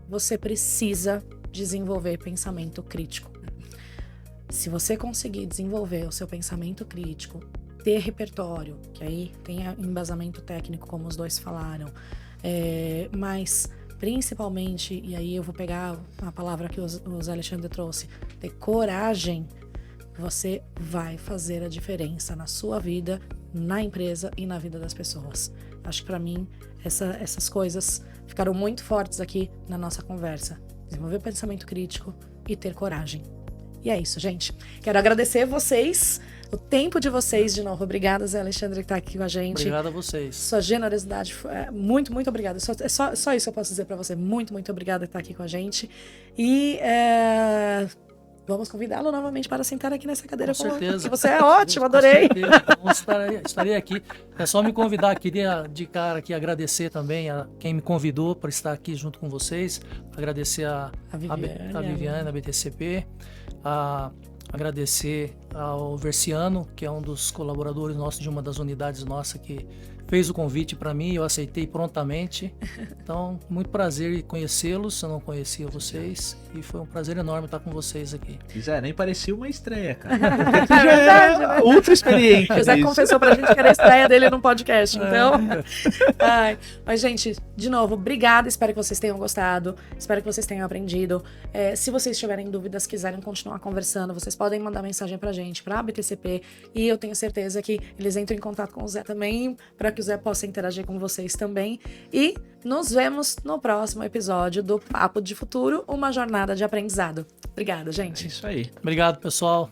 você precisa desenvolver pensamento crítico. Se você conseguir desenvolver o seu pensamento crítico, ter repertório, que aí tem embasamento técnico, como os dois falaram, mas principalmente, e aí eu vou pegar a palavra que o Zé Alexandre trouxe, ter coragem, você vai fazer a diferença na sua vida, na empresa e na vida das pessoas. Acho que para mim essas coisas ficaram muito fortes aqui na nossa conversa. Desenvolver pensamento crítico e ter coragem. E é isso, gente. Quero agradecer vocês, o tempo de vocês de novo. Obrigada, Zé Alexandre, que está aqui com a gente. Obrigado a vocês. Sua generosidade, muito, muito obrigada. Só isso eu posso dizer para você. Muito, muito obrigada por estar aqui com a gente. E vamos convidá-lo novamente para sentar aqui nessa cadeira. Com certeza. Você é ótimo, adorei. Estarei aqui. É só me convidar. Queria de cara aqui agradecer também a quem me convidou para estar aqui junto com vocês. Agradecer a Viviane, a BTCP. Agradecer ao Versiano, que é um dos colaboradores nossos de uma das unidades nossas, que fez o convite para mim e eu aceitei prontamente. Então, muito prazer em conhecê-los, eu não conhecia vocês e foi um prazer enorme estar com vocês aqui. Zé, nem parecia uma estreia, cara. É verdade, né? Ultra experiente. O Zé confessou pra gente que era a estreia dele no podcast, então... Mas, gente, de novo, obrigada, espero que vocês tenham gostado, espero que vocês tenham aprendido. Se vocês tiverem dúvidas, quiserem continuar conversando, vocês podem mandar mensagem pra gente, pra BTCP, e eu tenho certeza que eles entram em contato com o Zé também, para que o Zé possa interagir com vocês também. E nos vemos no próximo episódio do Papo de Futuro, uma jornada de aprendizado. Obrigada, gente. É isso aí. Obrigado, pessoal.